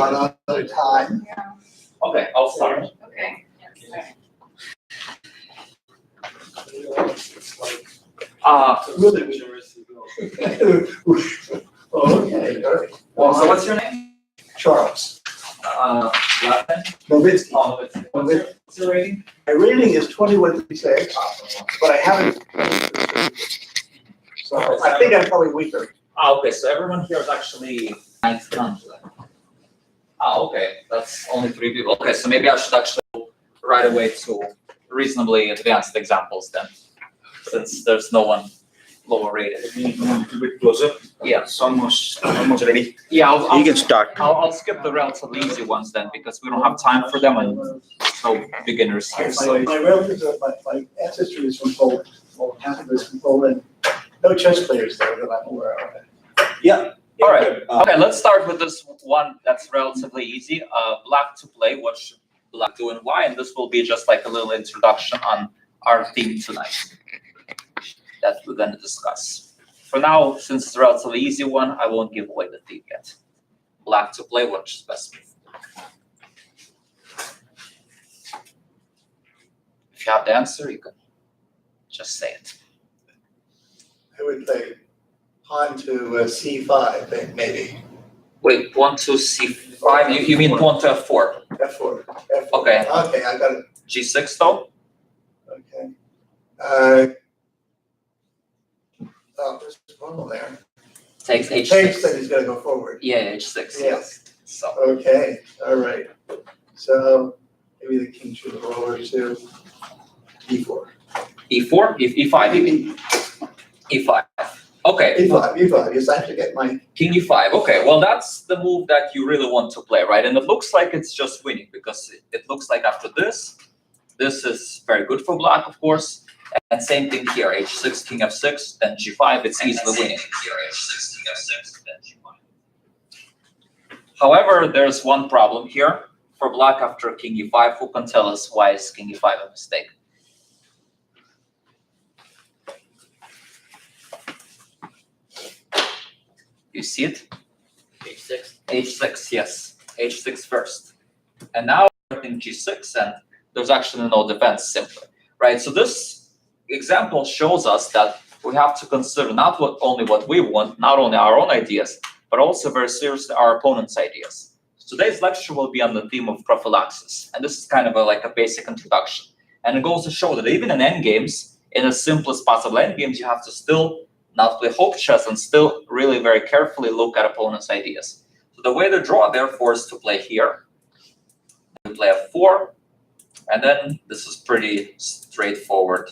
another time. Yeah. Okay, I'll start. Okay. Really? Okay, all right. Well, so what's your name? Charles Last name? Novitsky. Oh, what's your rating? My rating is 21.36, but I haven't. So I think I'm probably weaker. Okay, so everyone here is actually 9th. Okay, that's only 3 people. Okay, so maybe I should actually go right away to reasonably advanced examples then, since there's no one lower rated. A bit closer. Yeah. It's almost ready. Yeah, You can start. I'll skip the relatively easy ones then, because we don't have time for them and no beginners here. So My relatives, my ancestry is from Poland. Well, half of it is from Poland. No chess players there that I'm aware of. Yeah. all right. Okay, let's start with this one that's relatively easy. Black to play. What should black do and why? And this will be just like a little introduction on our theme tonight that we're going to discuss. For now, since it's a relatively easy one, I won't give away the theme yet. Black to play. What is best move? If you have the answer, you can just say it. I would play pawn to c5, I think, maybe. Wait, pawn to c5? You mean pawn to f4? F4. F4. Okay. Okay, I got it. G6 though? Okay. There's a pawn there. Takes Takes, h6. then he's got to go forward. Yeah, h6. Yes. So Okay, all right. So maybe the king should go over to e4. e4, e5, you mean? e5. Okay. E5, yes, I have to get my, King e5. Okay, well that's the move that you really want to play, right? And it looks like it's just winning because it looks like after this is very good for black, of course. And same thing here, h6, king f6, then g5, it's easily winning. However, there's one problem here for black after king e5. Who can tell us why is king e5 a mistake? You see it? H6. H6, yes. H6 first. And now in G6, and there's actually no defense simply, right? So this example shows us that we have to consider not only what we want, not only our own ideas, but also very seriously our opponent's ideas. Today's lecture will be on the theme of prophylaxis, and this is kind of like a basic introduction. And it goes to show that even in endgames, in the simplest possible endgames, you have to still not play hope chess and still really very carefully look at opponent's ideas. So the way to draw, therefore, is to play here. We play f4, and then this is pretty straightforward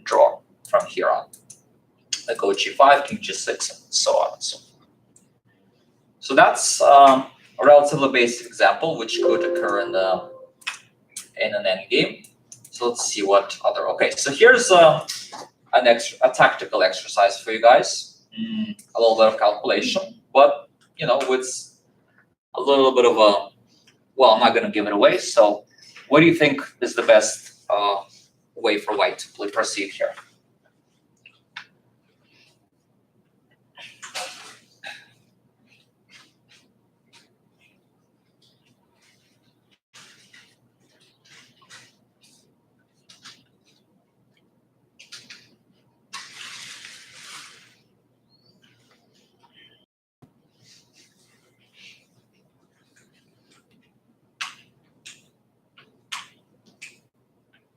draw from here on. I go g5, king g6, and so on and so on. So that's a relatively basic example, which could occur in an endgame. So let's see what other. Okay, so here's a tactical exercise for you guys. A little bit of calculation, but you know, with a little bit of a. Well, I'm not going to give it away. So, what do you think is the best way for white to proceed here?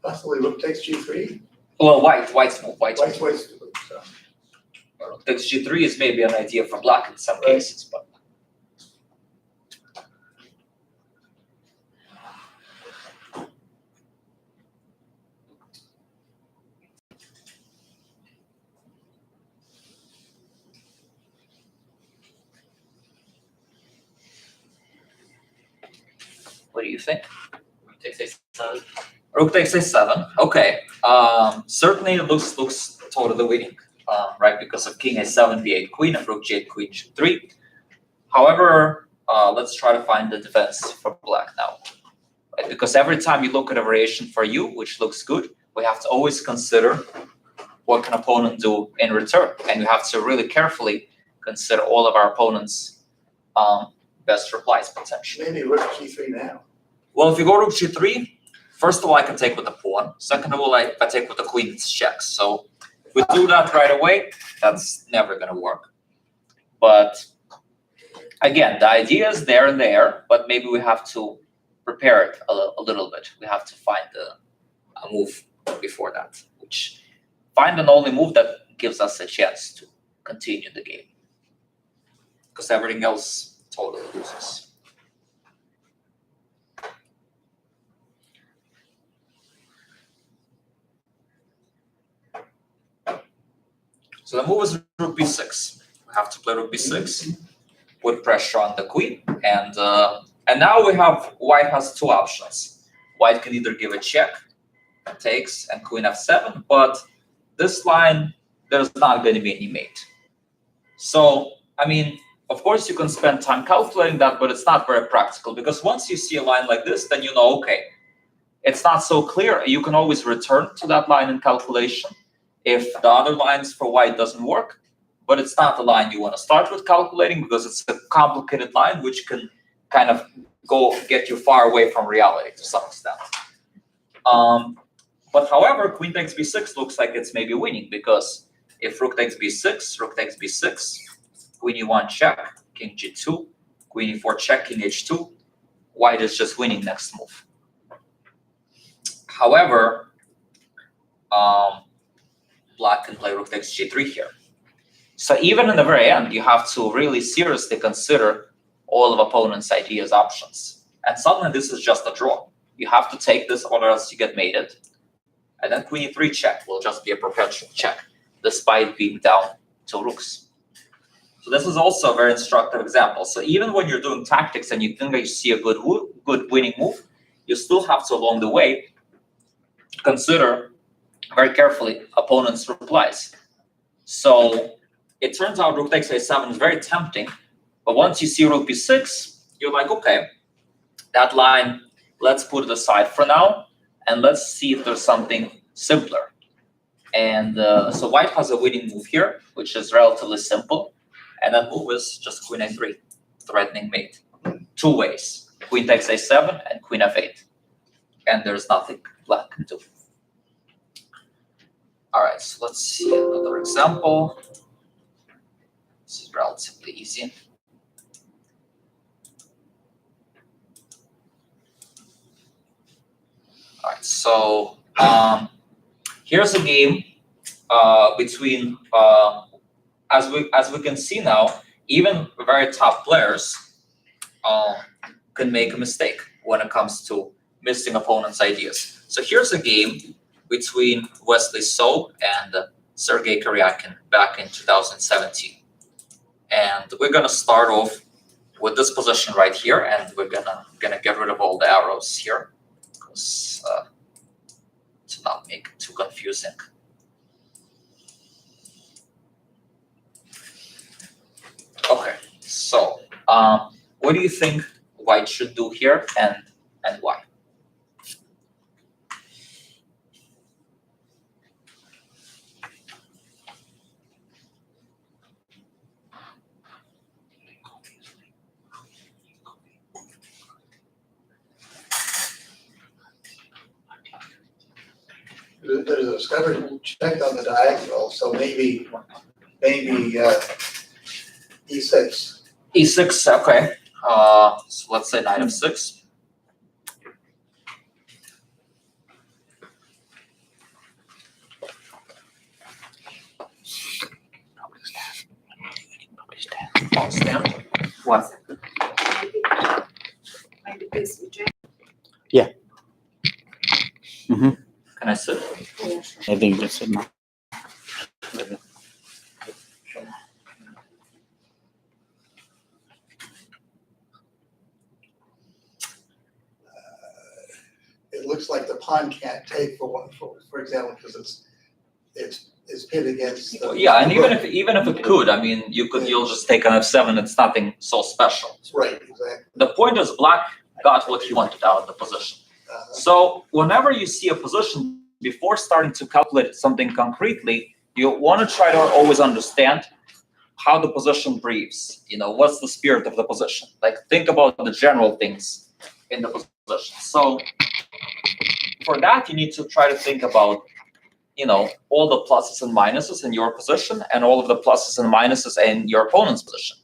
possibly rook takes g3. Well, white's move. White's White's move. ways to do it, so. Rook takes g3 is maybe an idea for black in some Right. cases, but. What do you think? Rook takes a7. Rook takes a7. Okay. Certainly it looks totally winning, right? Because of king a7, b8 queen, and rook g8, queen g3. However, let's try to find the defense for black now. Right? Because every time you look at a variation for you, which looks good, we have to always consider what can opponent do in return. And you have to really carefully consider all of our opponent's best replies potentially. Maybe rook g3 now. Well, if you go rook g3, first of all, I can take with the pawn. Second of all, if I take with the queen, it's checks. So if we do that right away, that's never going to work. But again, the idea is there and there, but maybe we have to prepare it a little bit. We have to find a move before that, which find an only move that gives us a chance to continue the game. Because everything else totally loses. So the move is rook b6. We have to play rook b6, put pressure on the queen, and now we have white has two options. White can either give a check, takes, and queen f7, but this line there's not going to be any mate. So I mean, of course you can spend time calculating that, but it's not very practical because once you see a line like this, then you know, okay, it's not so clear. You can always return to that line in calculation if the other lines for white doesn't work, but it's not the line you want to start with calculating because it's a complicated line which can kind of get you far away from reality to some extent. But however, queen takes b6 looks like it's maybe winning because if rook takes b6, rook takes b6, queen e1 check, king g2, queen e4 check, king h2, white is just winning next move. However, black can play rook takes g3 here. So even in the very end, you have to really seriously consider all of opponent's ideas options. And suddenly this is just a draw. You have to take this or else you get mated. And then queen e3 check will just be a perpetual check, despite being down to rooks. So this is also a very instructive example. So even when you're doing tactics and you think that you see a good winning move, you still have to, along the way, consider very carefully opponent's replies. So it turns out rook takes a7 is very tempting, but once you see rook b6, you're like, okay, that line, let's put it aside for now, and let's see if there's something simpler. And so white has a winning move here, which is relatively simple, and that move is just queen a3, threatening mate. Two ways, queen takes a7 and queen f8, and there's nothing black can do. All right, so let's see another example. This is relatively easy. All right, so here's a game between, as we can see now, even very top players can make a mistake when it comes to missing opponents' ideas. So here's a game between Wesley So and Sergei Karyakin back in 2017. And we're gonna start off with this position right here, and we're gonna get rid of all the arrows here, because to not make it too confusing. Okay, so what do you think white should do here, and why? There's a stubborn check on the diagonal, so maybe e6. E6, okay. So let's say knight f6. I'll stand. What? Maybe this would change. Can I sit? I think that's it now. It looks like the pawn can't take for example, because it's pinned against. Yeah, and even if it could, I mean, you'll just take an f7. It's nothing so special. Right, exactly. The point is, black got what he wanted out of the position. So whenever you see a position, before starting to calculate something concretely, you want to try to always understand how the position breathes. What's the spirit of the position? Like, think about the general things in the position. So for that, you need to try to think about, all the pluses and minuses in your position and all of the pluses and minuses in your opponent's position.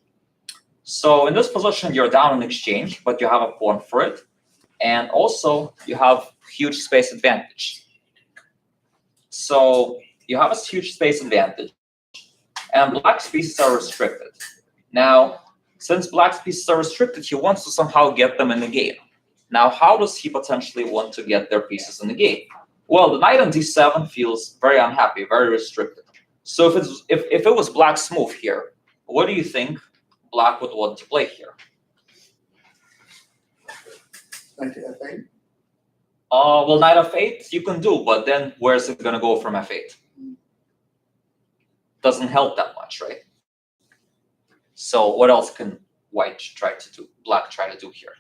So in this position, you're down in exchange, but you have a pawn for it. And also, you have huge space advantage. So you have a huge space advantage, and black's pieces are restricted. Now, since black's pieces are restricted, he wants to somehow get them in the game. Now, how does he potentially want to get their pieces in the game? Well, the knight on d7 feels very unhappy, very restricted. So if it was black's move here, what do you think black would want to play here? Knight to f8. Well, knight f8 you can do, but then where's it going to go from f8? Doesn't help that much, right? So what else can black try to do here?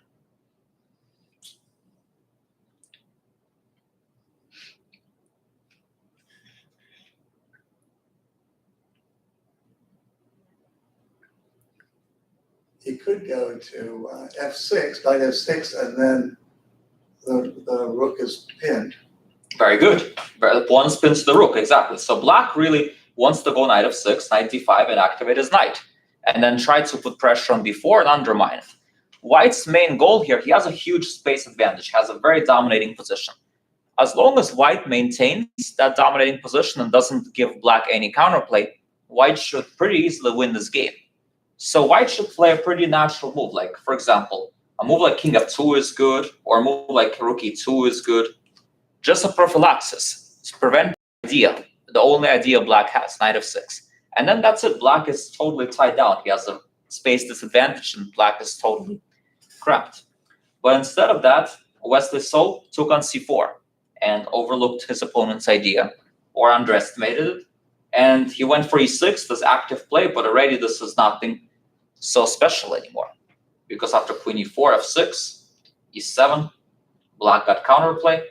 He could go to f6, knight f6, and then the rook is pinned. Very good. The pawn spins the rook, exactly. So black really wants to go knight f6, knight d5, and activate his knight, and then try to put pressure on b4 and undermine it. White's main goal here, he has a huge space advantage, has a very dominating position. As long as white maintains that dominating position and doesn't give black any counterplay, white should pretty easily win this game. So white should play a pretty natural move, like, for example, a move like king f2 is good, or a move like rook e2 is good. Just a prophylaxis to prevent the only idea black has, knight f6. And then that's it. Black is totally tied down. He has a space disadvantage, and black is totally cramped. But instead of that, Wesley So took on c4 and overlooked his opponent's idea or underestimated it. And he went for e6, this active play, but already this is nothing so special anymore. Because after queen e4, f6, e7, black got counterplay.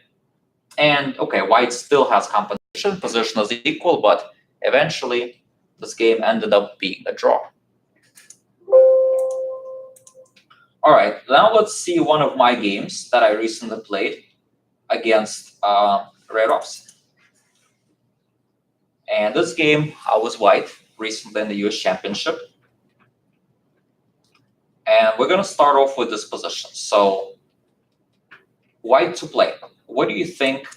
And okay, white still has competition, position is equal, but eventually this game ended up being a draw. All right, now let's see one of my games that I recently played against Gorovets. And this game, I was white recently in the US Championship. And we're going to start off with this position. So white to play. What do you think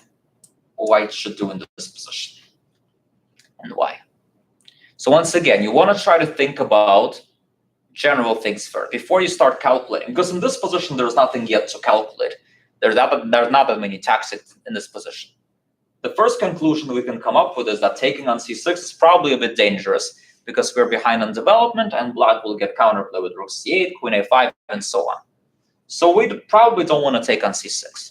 white should do in this position? And why? So once again, you want to try to think about general things first before you start calculating. Because in this position, there's nothing yet to calculate. There's not that many tactics in this position. The first conclusion we can come up with is that taking on c6 is probably a bit dangerous because we're behind on development and black will get counterplay with rook c8, queen a5, and so on. So we probably don't want to take on c6.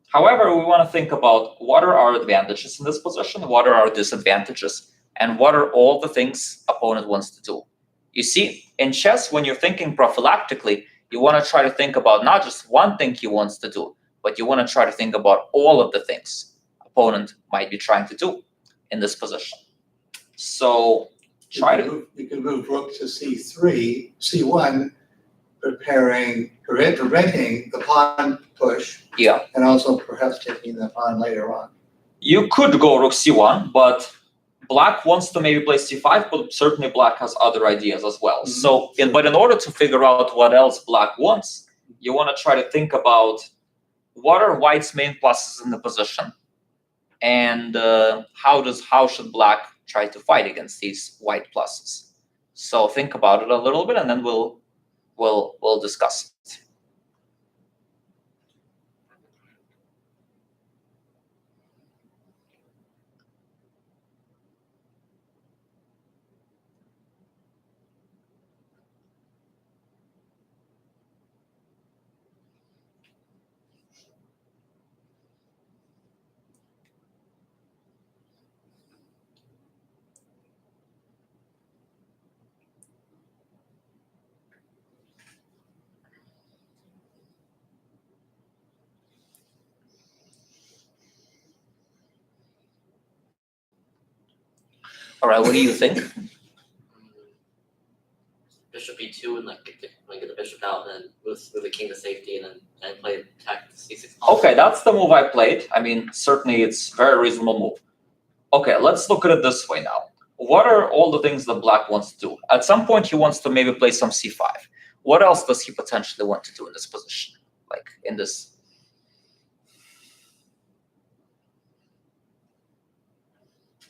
However, we want to think about what are our advantages in this position, what are our disadvantages, and what are all the things opponent wants to do. You see, in chess, when you're thinking prophylactically, you want to try to think about not just one thing he wants to do, but you want to try to think about all of the things opponent might be trying to do in this position. So You can move rook to c3, c1, preventing the pawn push. Yeah. And also perhaps taking the pawn later on. You could go rook c1, but black wants to maybe play c5, but certainly black has other ideas as well. Mm-hmm. But in order to figure out what else black wants, you want to try to think about what are white's main pluses in the position, and how should black try to fight against these white pluses. So think about it a little bit, and then we'll discuss it. All right, what do you think? with the king to safety and then I played attack c6. Okay, that's the move I played. I mean, certainly it's a very reasonable move. Okay, let's look at it this way now. What are all the things that black wants to do? At some point, he wants to maybe play some c5. What else does he potentially want to do in this position? Like in this?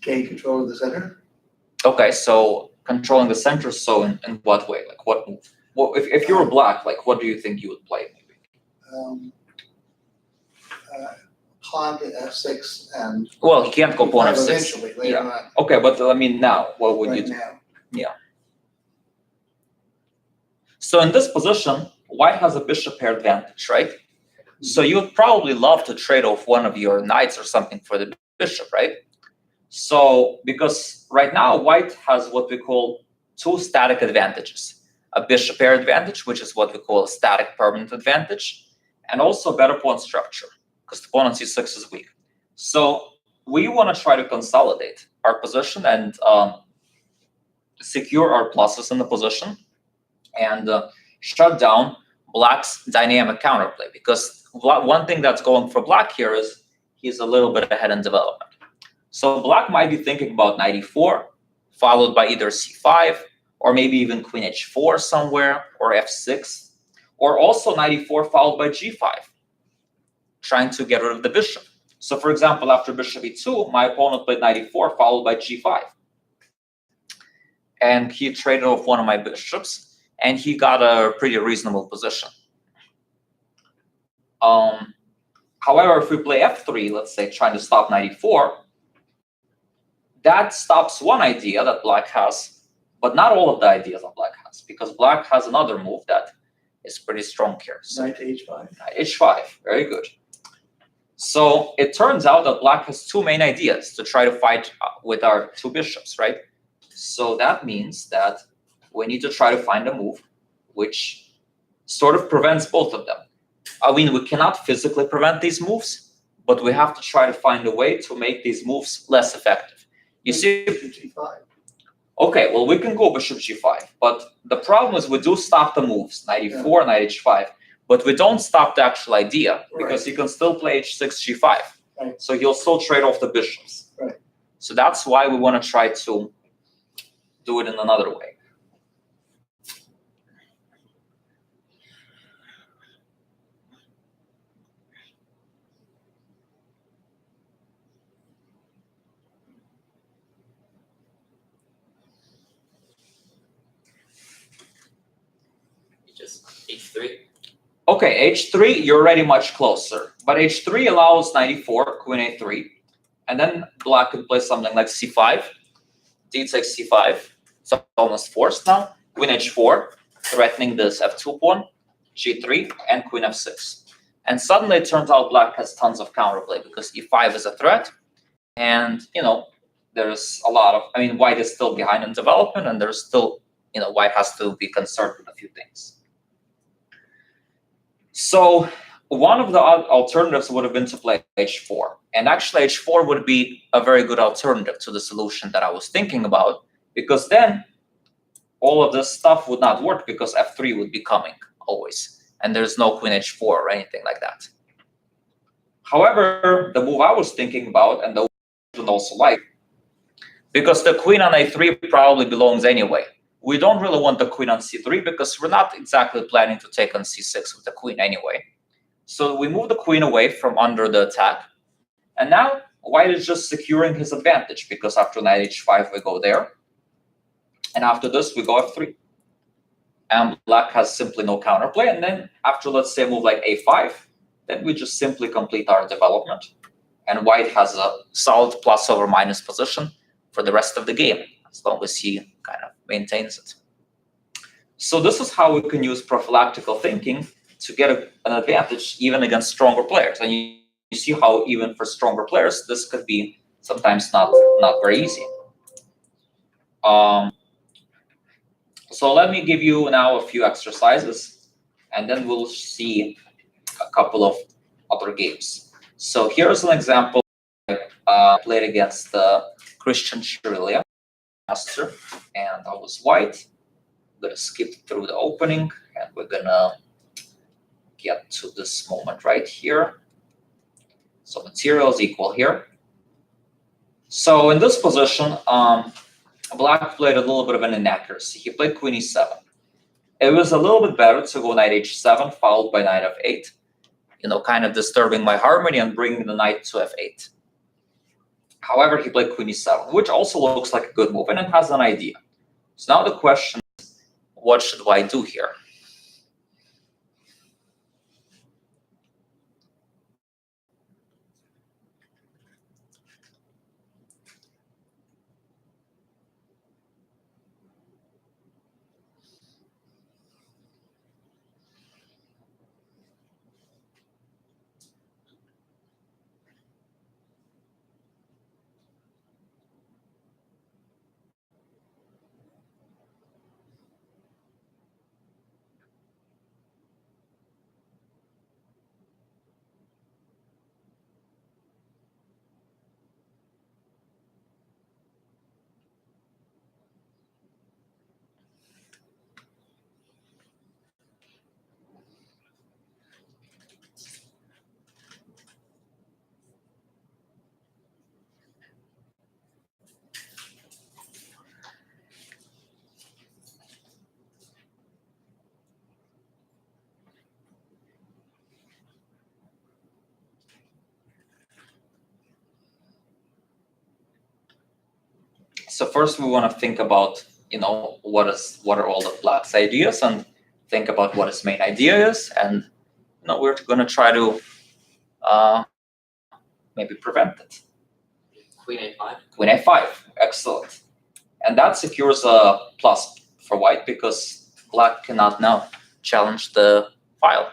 Gain control of the center. Okay, so controlling the center, so in what way? Like what move? Well, if you were black, like what do you think you would play maybe? Pawn to f6 and. Well, he can't go pawn f6. Eventually, later on. Okay, but I mean now, what would you Right do? now. So in this position, white has a bishop pair advantage, right? So you would probably love to trade off one of your knights or something for the bishop, right? So because right now white has what we call two static advantages. A bishop pair advantage, which is what we call a static permanent advantage, and also better pawn structure, because the pawn on c6 is weak. So we want to try to consolidate our position and secure our pluses in the position and shut down black's dynamic counterplay, because one thing that's going for black here is he's a little bit ahead in development. So black might be thinking about knight e4, followed by either c5, or maybe even queen h4 somewhere, or f6, or also knight e4 followed by g5, trying to get rid of the bishop. So for example, after bishop e2, my opponent played knight e4 followed by g5. And he traded off one of my bishops, and he got a pretty reasonable position. However, if we play f3, let's say trying to stop knight e4, that stops one idea that black has, but not all of the ideas that black has, because black has another move that is pretty strong here. So Knight to h5. knight h5, very good. So it turns out that black has two main ideas to try to fight with our two bishops, right? So that means that we need to try to find a move which sort of prevents both of them. I mean, we cannot physically prevent these moves, but we have to try to find a way to make these moves less effective. You see, Bishop g5. okay, well, we can go bishop g5, but the problem is we do stop the moves, knight e4, knight h5, but we don't stop the actual idea, because you can still play h6, g5. Right. So he'll still trade off the bishops. Right. So that's why we want to try to do it in another way. Just h3. Okay, h3, you're already much closer. But h3 allows knight e4, queen a3, and then black could play something like c5, d takes c5. It's almost forced now. Queen h4, threatening this f2 pawn, g3, and queen f6. And suddenly it turns out black has tons of counterplay, because e5 is a threat, and there's a lot of, I mean, white is still behind in development, and there's still, white has to be concerned with a few things. So one of the alternatives would have been to play h4. And actually h4 would be a very good alternative to the solution that I was thinking about, because then all of this stuff would not work, because f3 would be coming always. And there's no queen h4 or anything like that. However, the move I was thinking about, and the would also like, because the queen on a3 probably belongs anyway. We don't really want the queen on c3, because we're not exactly planning to take on c6 with the queen anyway. So we move the queen away from under the attack. And now white is just securing his advantage, because after knight h5 we go there. And after this we go f3. And black has simply no counterplay. And then after, let's say, a move like a5, then we just simply complete our development. And white has a solid plus over minus position for the rest of the game, as long as he kind of maintains it. So this is how we can use prophylactical thinking to get an advantage even against stronger players. And you see how even for stronger players, this could be sometimes not very easy. So let me give you now a few exercises, and then we'll see a couple of other games. So here's an example I played against Christian Chirilia master, and I was white. I'm gonna skip through the opening, and we're gonna get to this moment right here. So materials equal here. So in this position, Black played a little bit of an inaccuracy. He played queen e7. It was a little bit better to go knight h7 followed by knight f8, kind of disturbing my harmony and bringing the knight to f8. However, he played queen e7, which also looks like a good move, and it has an idea. So now the question is, what should I do here? So first we want to think about, what are all the Black's ideas, and think about what his main idea is, and we're going to try to maybe prevent it. Queen a5. Queen a5, excellent. And that secures a plus for white because Black cannot now challenge the file.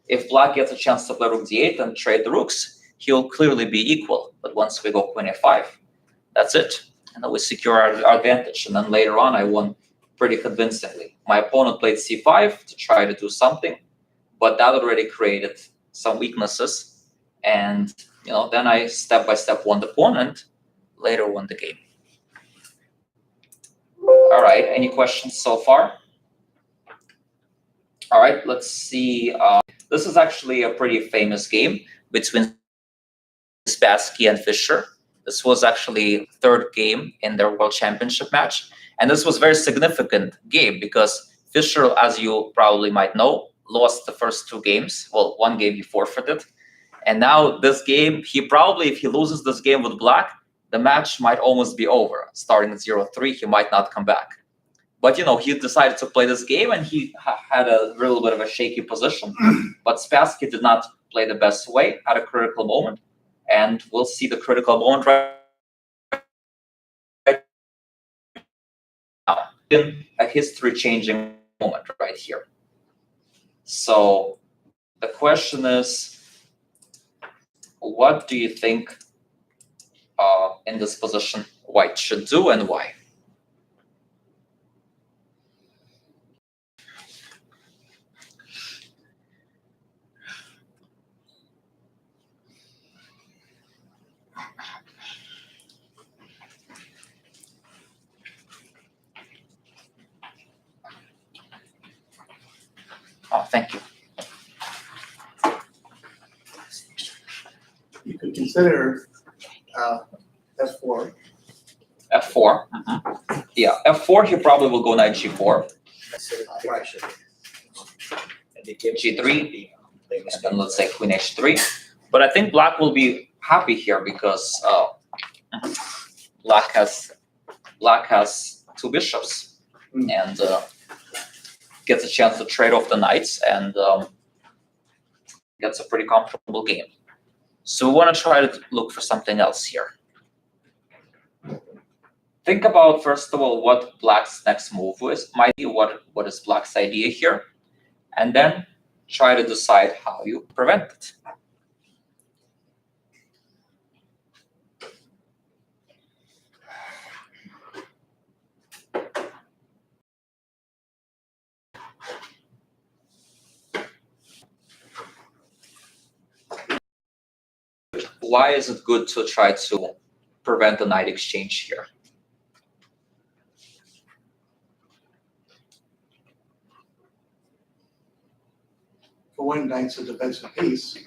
If Black gets a chance to play rook d8 and trade the rooks, he'll clearly be equal. But once we go queen a5, that's it. And then we secure our advantage. And then later on, I won pretty convincingly. My opponent played c5 to try to do something, but that already created some weaknesses. And then I step by step won the pawn and later won the game. All right, any questions so far? All right, let's see. This is actually a pretty famous game between Spassky and Fischer. This was actually third game in their World Championship match. And this was a very significant game because Fischer, as you probably might know, lost the first two games. Well, one game he forfeited. And now this game, he probably, if he loses this game with Black, the match might almost be over. Starting at 0-3, he might not come back. But, he decided to play this game, and he had a little bit of a shaky position. But Spassky did not play the best way at a critical moment. And we'll see the critical moment right now. In a history-changing moment right here. So the question is, what do you think in this position white should do and why? Oh, thank you. You could consider f4. F4. Yeah, F4, he probably will go knight g4. G3, and then let's say queen h3. But I think Black will be happy here because Black has two bishops and gets a chance to trade off the knights and gets a pretty comfortable game. So we want to try to look for something else here. Think about, first of all, what Black's next move might be, what is Black's idea here, and then try to decide how you prevent it. Why is it good to try to prevent the knight exchange here? for when knight's a defensive piece.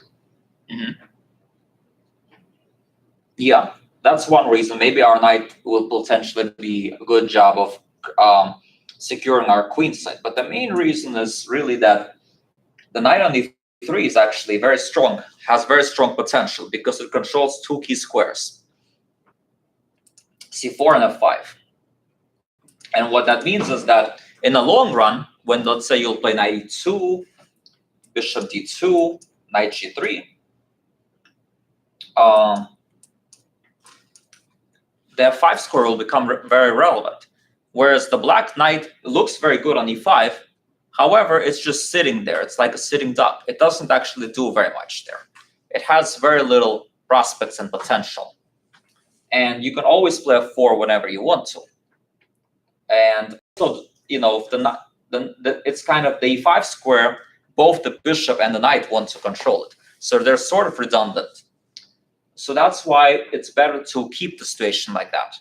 Yeah, that's one reason. Maybe our knight will potentially be a good job of securing our queen side. But the main reason is really that the knight on e3 is actually very strong, has very strong potential because it controls two key squares, c4 and f5. And what that means is that in the long run, when let's say you'll play knight e2, bishop d2, knight g3, the f5 square will become very relevant. Whereas the black knight looks very good on e5, however, it's just sitting there. It's like a sitting duck. It doesn't actually do very much there. It has very little prospects and potential. And you can always play f4 whenever you want to. And so, it's kind of the e5 square, both the bishop and the knight want to control it. So they're sort of redundant. So that's why it's better to keep the situation like that.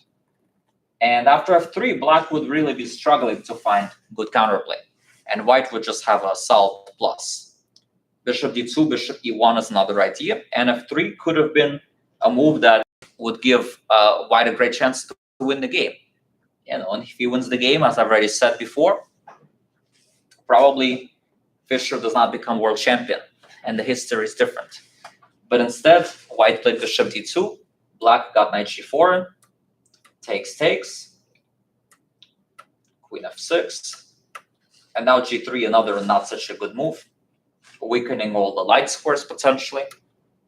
And after f3, black would really be struggling to find good counterplay. And white would just have a solid plus. Bishop d2, bishop e1 is another idea. And f3 could have been a move that would give white a great chance to win the game. And if he wins the game, as I've already said before, probably Fischer does not become world champion. And the history is different. But instead, white played bishop d2, black got knight g4, takes, queen f6, and now g3, another not such a good move, weakening all the light squares potentially.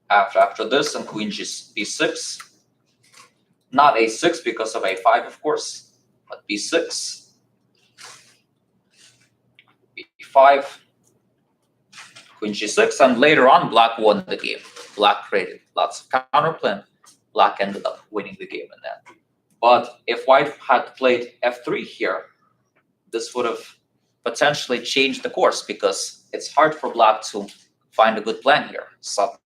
After this, and queen b6, not a6 because of a5, of course, but b6, b5, queen g6, and later on, black won the game. Black created lots of counterplay. Black ended up winning the game in that. But if white had played f3 here, this would have potentially changed the course because it's hard for black to find a good plan here. So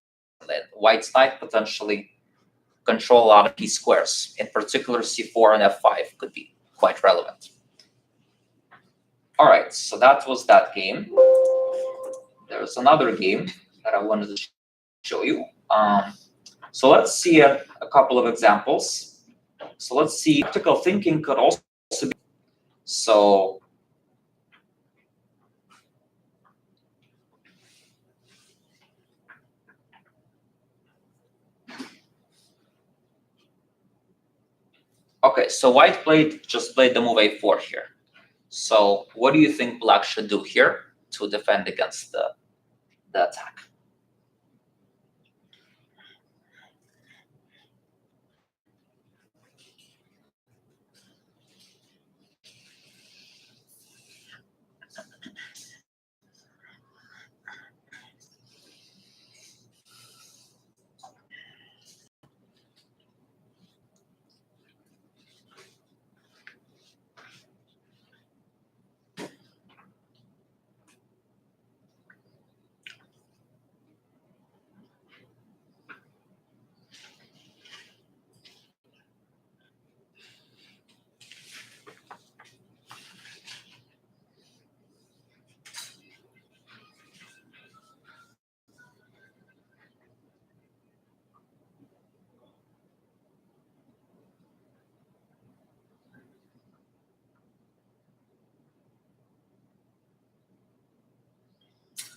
white's knight potentially control a lot of key squares. In particular, c4 and f5 could be quite relevant. All right, so that was that game. There's another game that I wanted to show you. So let's see a couple of examples. So let's see, critical thinking could also be. So okay, so white just played the move a4 here. So what do you think black should do here to defend against the attack?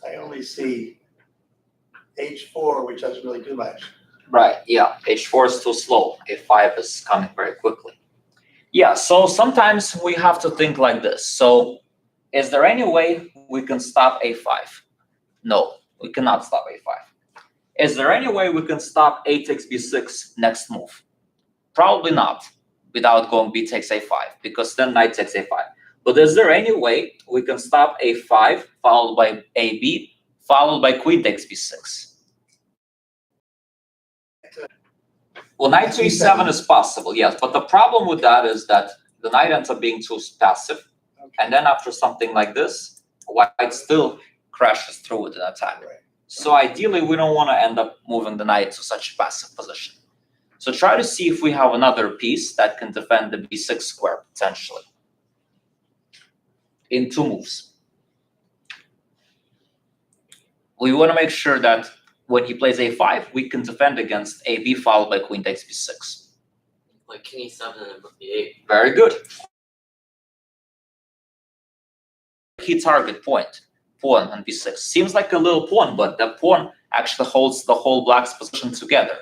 I only see h4, which doesn't really do much. Right, yeah, h4 is too slow. a5 is coming very quickly. Yeah, so sometimes we have to think like this. So is there any way we can stop a5? No, we cannot stop a5. Is there any way we can stop a takes b6 next move? Probably not, without going b takes a5, because then knight takes a5. But is there any way we can stop a5 followed by ab followed by queen takes b6? Well, knight to e7 is possible, yes, but the problem with that is that the knight ends up being too passive, and then after something like this, white still crashes through with an attack. Right. So ideally, we don't want to end up moving the knight to such a passive position. So try to see if we have another piece that can defend the b6 square potentially in two moves. we want to make sure that when he plays a5, we can defend against a b followed by queen takes b6. Like king e7 and then book b8. Very good. Key target point, pawn on b6. Seems like a little pawn, but the pawn actually holds the whole black's position together.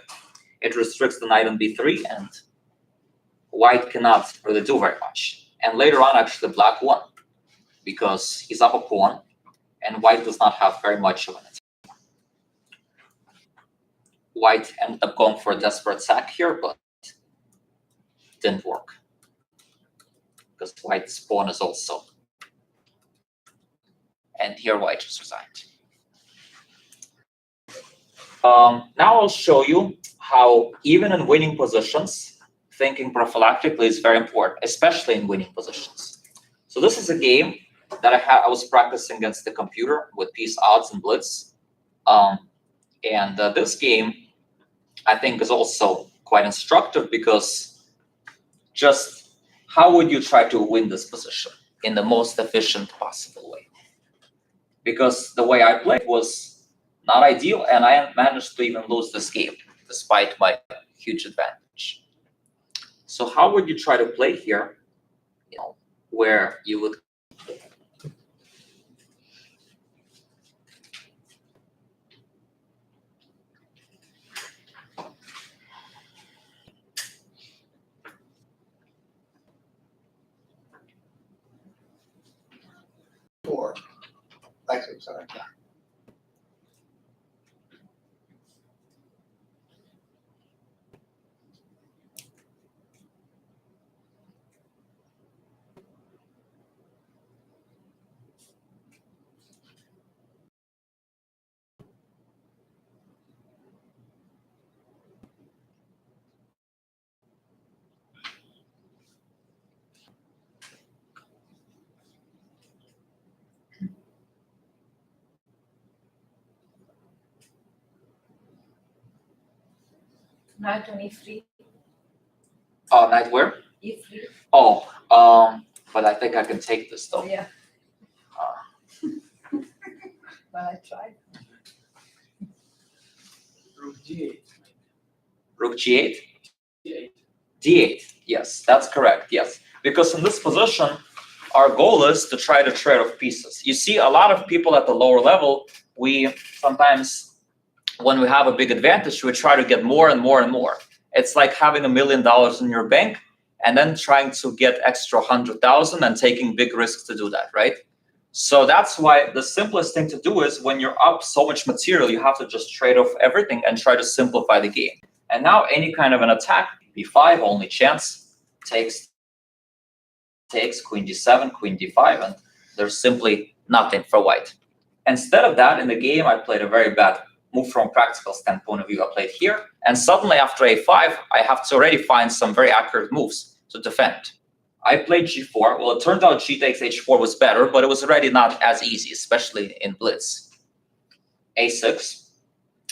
It restricts the knight on b3, and white cannot really do very much. And later on, actually, black won, because he's up a pawn, and white does not have very much of an attack. White ended up going for a desperate sack here, but didn't work, because white's pawn is also. And here white just resigned. Now I'll show you how even in winning positions, thinking prophylactically is very important, especially in winning positions. So this is a game that I was practicing against the computer with piece odds and blitz. This game, I think, is also quite instructive, because just how would you try to win this position in the most efficient possible way? Because the way I played was not ideal, and I managed to even lose this game despite my huge advantage. So how would you try to play here, where you would Four. I'm sorry. Knight on e3. knight where? E3. Oh, but I think I can take this though. Yeah. But I tried. Rook g8. Rook g8? d8. d8. Yes, that's correct. Yes, because in this position, our goal is to try to trade off pieces. You see, a lot of people at the lower level, we sometimes, when we have a big advantage, we try to get more and more and more. It's like having $1 million in your bank and then trying to get extra 100,000 and taking big risks to do that, right? So that's why the simplest thing to do is, when you're up so much material, you have to just trade off everything and try to simplify the game. And now any kind of an attack, b5, only chance, takes queen d7, queen d5, and there's simply nothing for white. Instead of that, in the game, I played a very bad move from a practical standpoint of view. I played here, and suddenly after a5, I have to already find some very accurate moves to defend. I played g4. Well, it turned out g takes h4 was better, but it was already not as easy, especially in blitz. a6,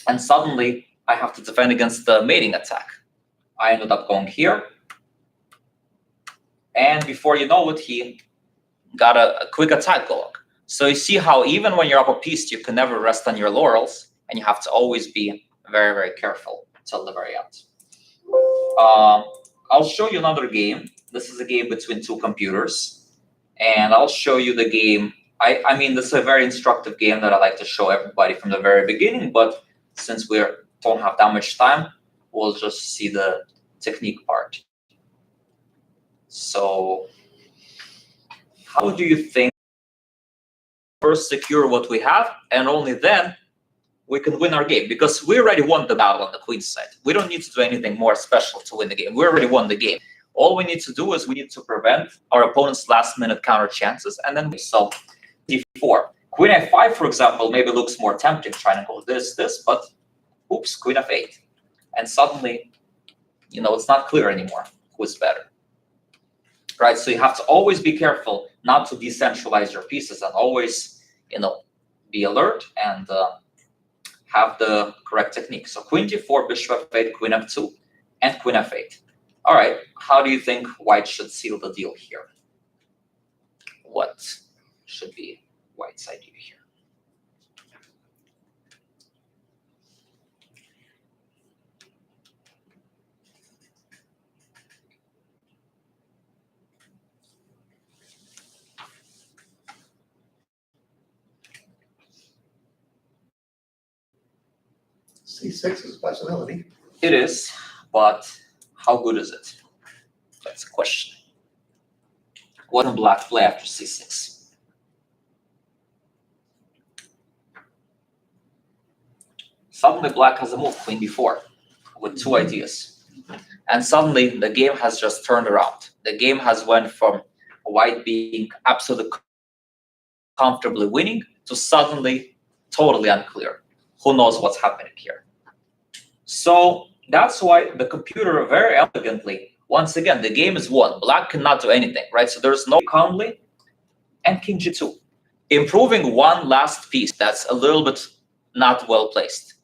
and suddenly I have to defend against the mating attack. I ended up going here, and before you know it, he got a quick attack going. So you see how even when you're up a piece, you can never rest on your laurels, and you have to always be very, very careful till the very end. I'll show you another game. This is a game between two computers, and I'll show you the game. I mean, this is a very instructive game that I like to show everybody from the very beginning, but since we don't have that much time, we'll just see the technique part. So how do you think first secure what we have, and only then we can win our game? Because we already won the battle on the queen side. We don't need to do anything more special to win the game. We already won the game. All we need to do is we need to prevent our opponent's last-minute counter chances, and then we sell d4. Queen f5, for example, maybe looks more tempting, trying to go this, but oops, queen f8. And suddenly, it's not clear anymore who's better. Right, so you have to always be careful not to decentralize your pieces, and always, be alert and have the correct technique. So queen d4, bishop f8, queen f2, and queen f8. All right, how do you think white should seal the deal here? What should be white's idea here? C6 is a possibility. It is, but how good is it? That's the question. What can black play after C6? Suddenly black has a move, queen b4, with two ideas. And suddenly the game has just turned around. The game has went from white being absolutely comfortably winning to suddenly totally unclear. Who knows what's happening here? So that's why the computer very elegantly, once again, the game is won. Black cannot do anything, right? So there's no calmly, and king g2. Improving one last piece that's a little bit not well placed.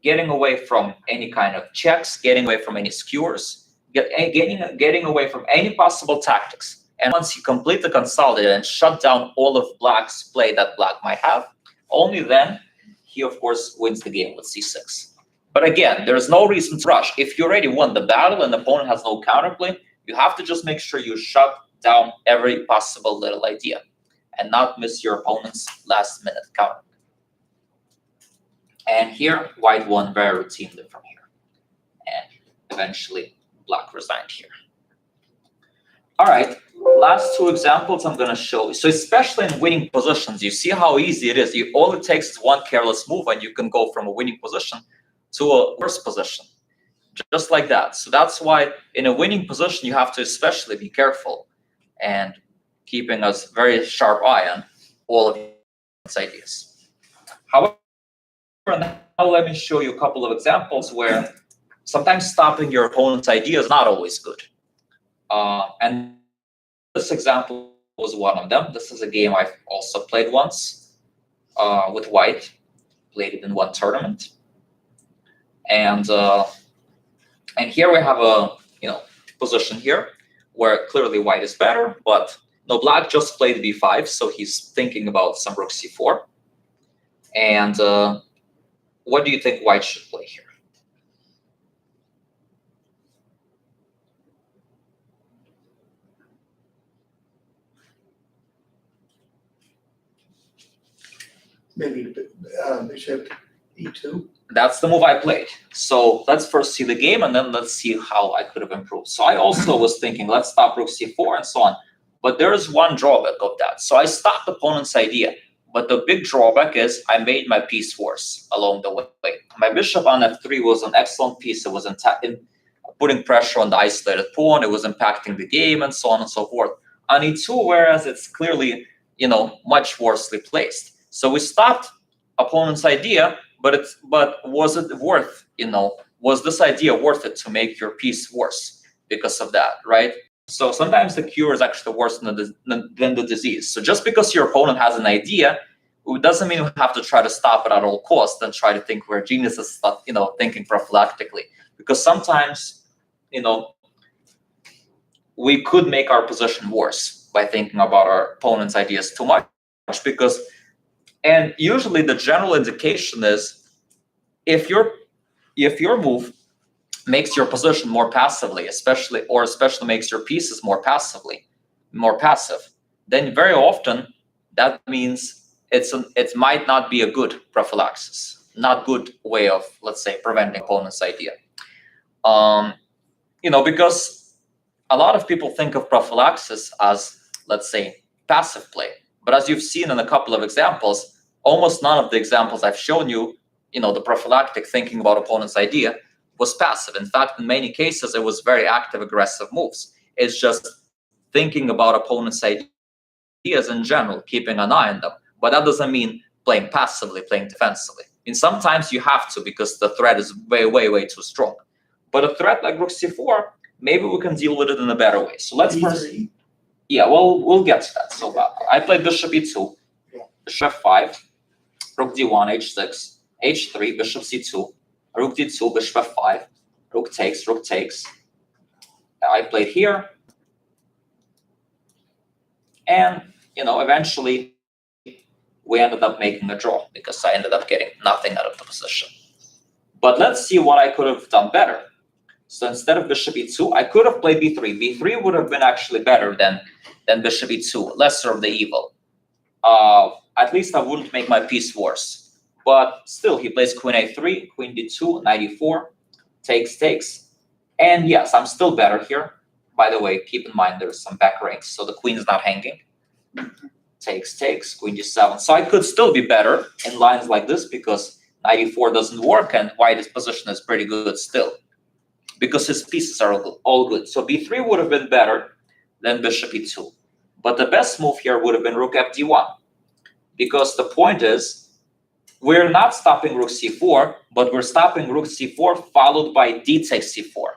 Getting away from any kind of checks, getting away from any skewers, getting away from any possible tactics. And once you completely consolidate and shut down all of black's play that black might have, only then he, of course, wins the game with c6. But again, there's no reason to rush. If you already won the battle and the opponent has no counterplay, you have to just make sure you shut down every possible little idea and not miss your opponent's last-minute counter. And here, white won very routinely from here. And eventually, black resigned here. All right, last two examples I'm going to show you. So especially in winning positions, you see how easy it is. All it takes is one careless move, and you can go from a winning position to a worse position, just like that. So that's why in a winning position, you have to especially be careful and keeping a very sharp eye on all of these ideas. However, now let me show you a couple of examples where sometimes stopping your opponent's idea is not always good. And this example was one of them. This is a game I've also played once with white, played it in one tournament. And here we have a position here where clearly white is better, but no, black just played b5, so he's thinking about some rook c4. And what do you think white should play here? Maybe bishop e2. That's the move I played. So let's first see the game, and then let's see how I could have improved. So I also was thinking, let's stop rook c4 and so on. But there is one drawback of that. So I stopped the opponent's idea. But the big drawback is I made my piece worse along the way. My bishop on f3 was an excellent piece. It was putting pressure on the isolated pawn. It was impacting the game and so on and so forth. On e2, whereas it's clearly, much worsely placed. So we stopped opponent's idea, but was it worth, was this idea worth it to make your piece worse because of that, right? So sometimes the cure is actually worse than the disease. So just because your opponent has an idea, it doesn't mean you have to try to stop it at all costs and try to think we're geniuses, thinking prophylactically. Because sometimes, we could make our position worse by thinking about our opponent's ideas too much. And usually the general indication is if your move makes your position more passively, especially makes your pieces more passive, then very often that means it might not be a good prophylaxis, not good way of, let's say, preventing opponent's idea. Because a lot of people think of prophylaxis as, let's say, passive play. But as you've seen in a couple of examples, almost none of the examples I've shown you, the prophylactic thinking about opponent's idea was passive. In fact, in many cases, it was very active, aggressive moves. It's just thinking about opponent's ideas in general, keeping an eye on them. But that doesn't mean playing passively, playing defensively. Sometimes you have to because the threat is way, way, way too strong. But a threat like rook c4, maybe we can deal with it in a better way. So let's first... Yeah, well, we'll get to that. So I played bishop e2, bishop f5, rook d1, h6, h3, bishop c2, rook d2, bishop f5, rook takes. I played here. And, eventually we ended up making a draw because I ended up getting nothing out of the position. But let's see what I could have done better. So instead of bishop e2, I could have played b3. b3 would have been actually better than bishop e2, lesser of the evil. At least I wouldn't make my piece worse. but still he plays queen a3, queen d2, knight e4, takes. And yes, I'm still better here. By the way, keep in mind there's some back ranks, so the queen is not hanging. Takes, queen g7. So I could still be better in lines like this because knight e4 doesn't work and white's position is pretty good still because his pieces are all good. So b3 would have been better than bishop e2. But the best move here would have been rook fd1 because the point is we're not stopping rook c4, but we're stopping rook c4 followed by d takes c4.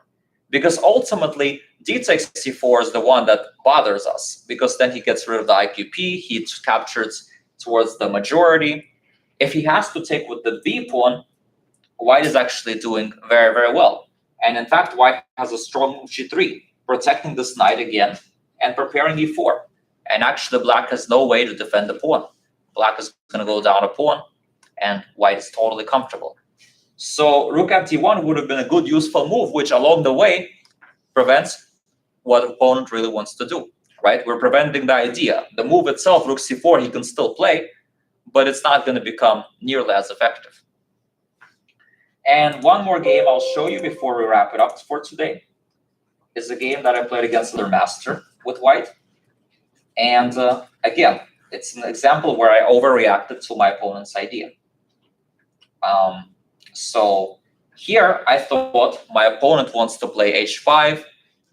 Because ultimately, d takes c4 is the one that bothers us because then he gets rid of the IQP, he captures towards the majority. If he has to take with the b pawn, white is actually doing very, very well. And in fact, white has a strong move g3, protecting this knight again and preparing e4. And actually, black has no way to defend the pawn. Black is going to go down a pawn, and white is totally comfortable. So rook fd1 would have been a good, useful move, which along the way prevents what opponent really wants to do, right? We're preventing the idea. The move itself, rook c4, he can still play, but it's not going to become nearly as effective. And one more game I'll show you before we wrap it up for today is a game that I played against another master with white. And again, it's an example where I overreacted to my opponent's idea. So here I thought my opponent wants to play h5,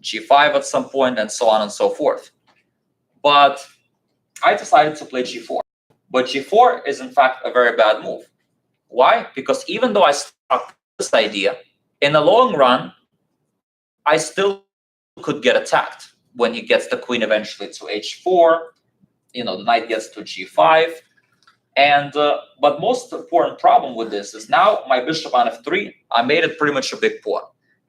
g5 at some point, and so on and so forth. But I decided to play g4. But g4 is in fact a very bad move. Why? Because even though I stuck this idea, in the long run, I still could get attacked when he gets the queen eventually to h4. The knight gets to g5. And but most important problem with this is now my bishop on f3, I made it pretty much a big pawn.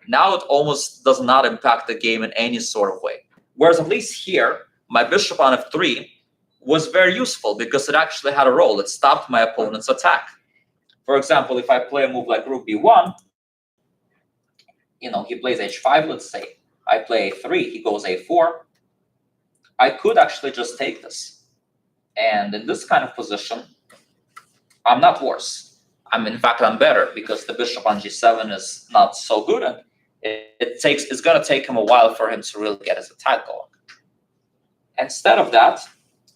Now it almost does not impact the game in any sort of way. Whereas at least here, my bishop on f3 was very useful because it actually had a role. It stopped my opponent's attack. For example, if I play a move like rook b1, he plays h5, let's say. I play a3, he goes a4. I could actually just take this. And in this kind of position, I'm not worse. In fact, I'm better because the bishop on g7 is not so good, and it's going to take him a while for him to really get his attack going. Instead of that,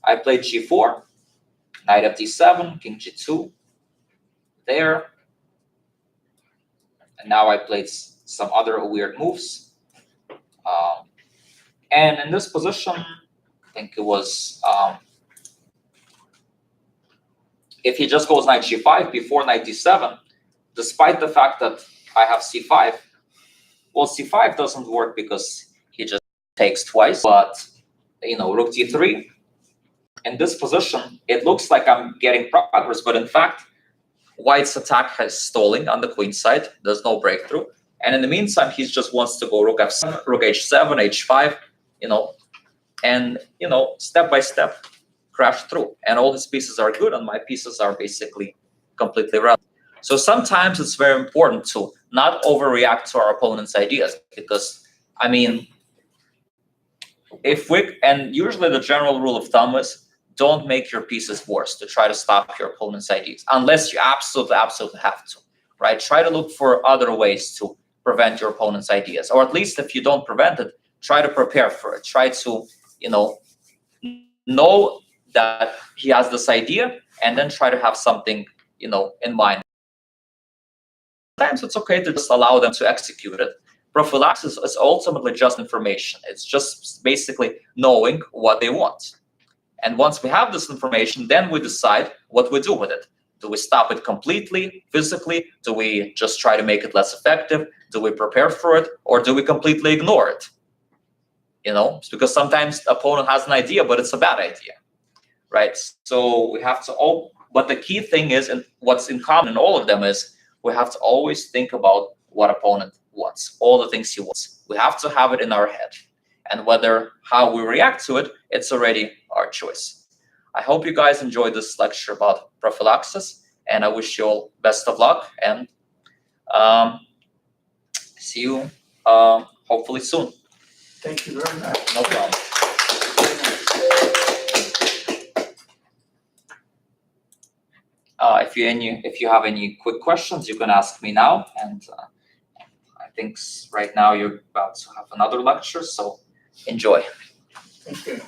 I played g4, knight fd7, king g2, there. And now I played some other weird moves. And in this position, I think it was... if he just goes knight g5 before knight d7, despite the fact that I have c5, well, c5 doesn't work because he just takes twice. But, rook d3, in this position, it looks like I'm getting progress. But in fact, white's attack has stalling on the queen side. There's no breakthrough. And in the meantime, he just wants to go rook f7, rook h7, h5, and, step by step, crash through, and all his pieces are good, and my pieces are basically completely relevant. So sometimes it's very important to not overreact to our opponent's ideas, because and usually the general rule of thumb is don't make your pieces worse to try to stop your opponent's ideas, unless you absolutely have to, right? Try to look for other ways to prevent your opponent's ideas, or at least if you don't prevent it, try to prepare for it. Try to, know that he has this idea, and then try to have something, in mind. Sometimes it's okay to just allow them to execute it. Prophylaxis is ultimately just information. It's just basically knowing what they want. And once we have this information, then we decide what we do with it. Do we stop it completely, physically? Do we just try to make it less effective? Do we prepare for it? Or do we completely ignore it? Because sometimes the opponent has an idea, but it's a bad idea. Right, so we have to but the key thing is, and what's in common in all of them is, we have to always think about what opponent wants, all the things he wants. We have to have it in our head, and how we react to it, it's already our choice. I hope you guys enjoyed this lecture about prophylaxis, and I wish you all best of luck, and see you hopefully soon. Thank you very much. No problem. If you have any quick questions, you can ask me now. And I think right now you're about to have another lecture, so enjoy. Thank you.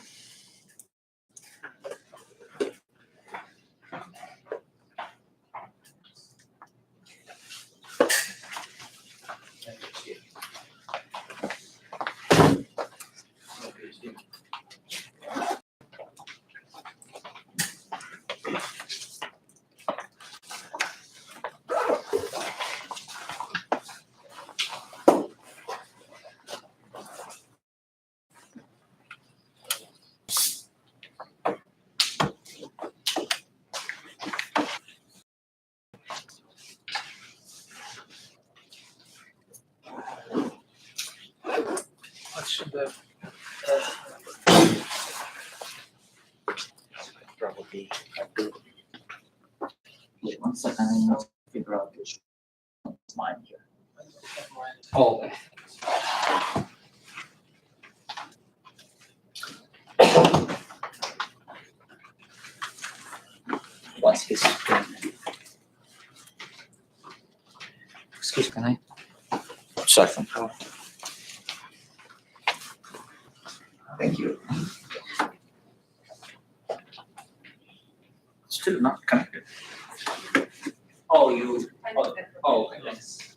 What should the Probably. Wait 1 second, I need to figure out which one's mine here. Oh, okay. Once he's done. Excuse me, can I? Second. Thank you. Still not connected. Oh, you. Oh, okay, thanks.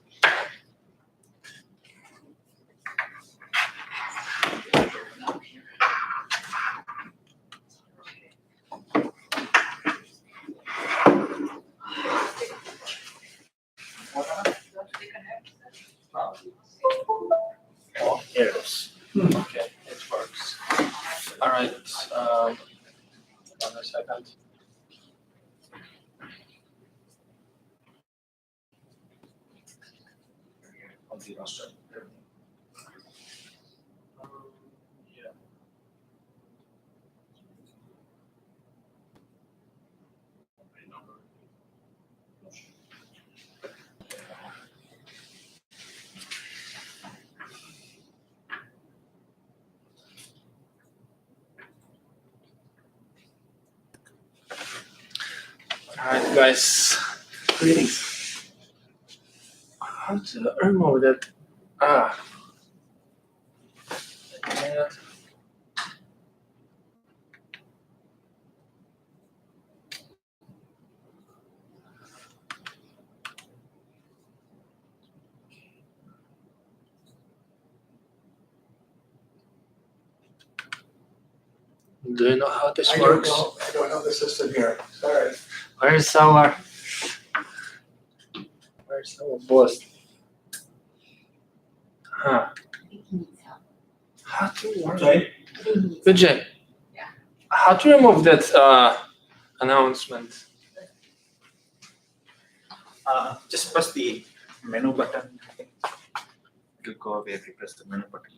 Oh, here it is. okay, it works. All right. 1 second. On the roster. Yeah. All right, guys. Greetings. How to remove that? Ah. Wait a minute. Do you know how this I don't works? know, I don't know the system here, sorry. Where's our boss? Huh. How to work? Sorry? Vijay. Yeah. How to remove that announcement? Just press the menu button. I think it'll go away if you press the menu button.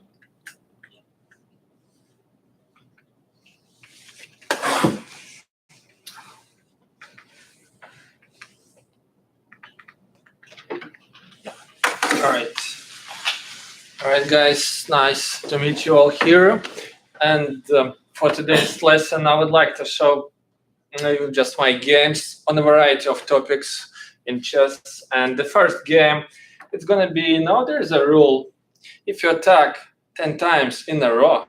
All right, guys. Nice to meet you all here. And for today's lesson, I would like to show you just my games on a variety of topics in chess. And the first game, it's gonna be, now there's a rule. If you attack 10 times in a row,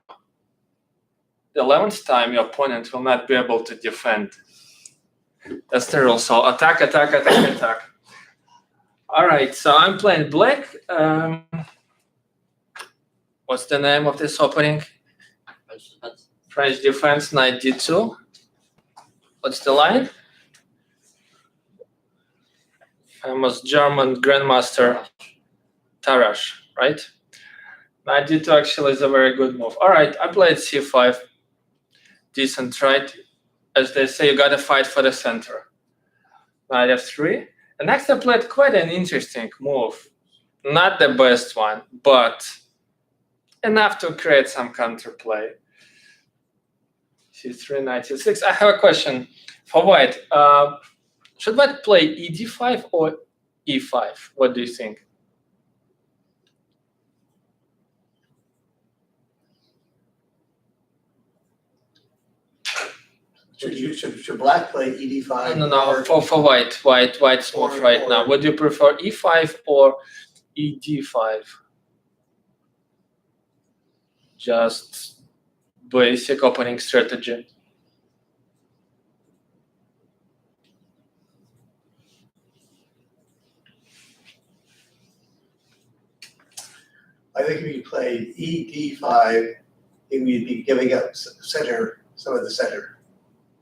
the 11th time your opponent will not be able to defend. That's the rule. So attack, attack, attack, attack. All right, so I'm playing black. What's the name of this opening? French defense, knight d2. What's the line? Famous German grandmaster Tarrasch, right? Knight d2 actually is a very good move. All right, I played c5. Decent, right? As they say, you gotta fight for the center. Knight f3. And next I played quite an interesting move. Not the best one, but enough to create some counterplay. c3, knight c6. I have a question for white. Should white play e d5 or e5? What do you think? Should black play ED5? No, for white's move right now. Would you prefer E5 or ED5? Just basic opening strategy. I think if you played ED5, you would be giving up center, some of the center.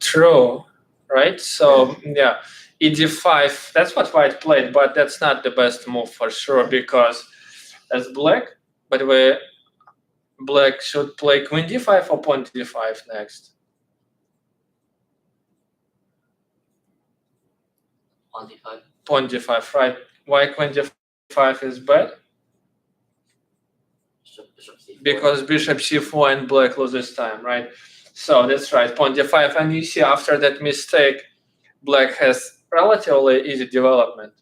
True, right? So yeah, ED5, that's what white played, but that's not the best move for sure, because as black, by the way, black should play queen d5 or pawn d5 next. On d5. Pawn d5, right? Why queen d5 is bad? Bishop c4. Because bishop c4 and black loses time, right? So that's right, pawn d5, and you see after that mistake, black has relatively easy development.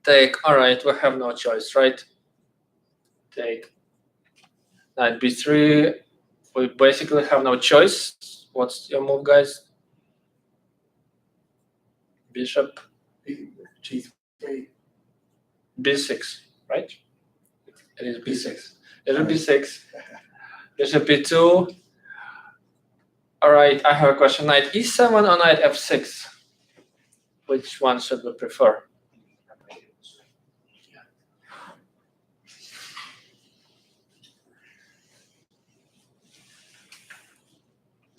Take, all right, we have no choice, right? Take knight b3, we basically have no choice. What's your move, guys? Bishop G3. b6, right? It is b6. It is b6. Bishop b2. All right, I have a question. Knight e7 or knight f6? Which one should we prefer?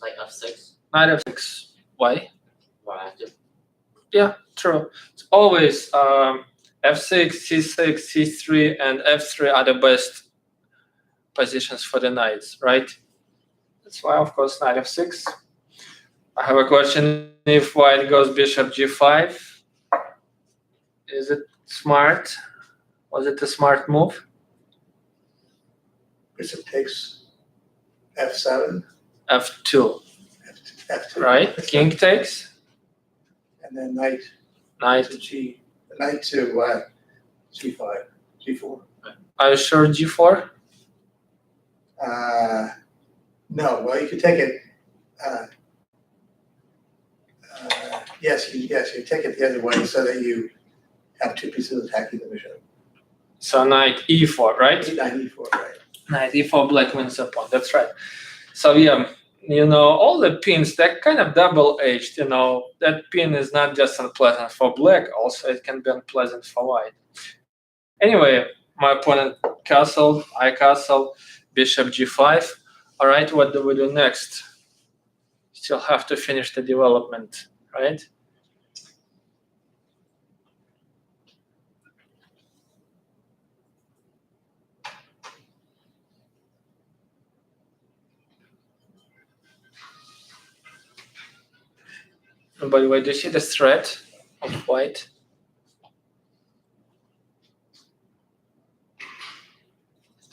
Knight f6. Knight f6. Why? Proactive. Yeah, true. It's always f6, c6, c3, and f3 are the best positions for the knights, right? That's why, of course, knight f6. I have a question. If white goes bishop g5, is it smart? Was it a smart move? Bishop takes F7, f2, F2. right? King takes, And then knight knight. to G5, G4. Are you sure g4? No, well, you could take it, yes, you take it the other way so that you have two pieces attacking the bishop. So knight e4, right? Knight E4, right? Knight e4, black wins a pawn. That's right. So yeah, all the pins, they're kind of double-edged. That pin is not just unpleasant for black, also it can be unpleasant for white. Anyway, my opponent castled, I castle, bishop g5. All right, what do we do next? Still have to finish the development, right? And by the way, do you see the threat of white?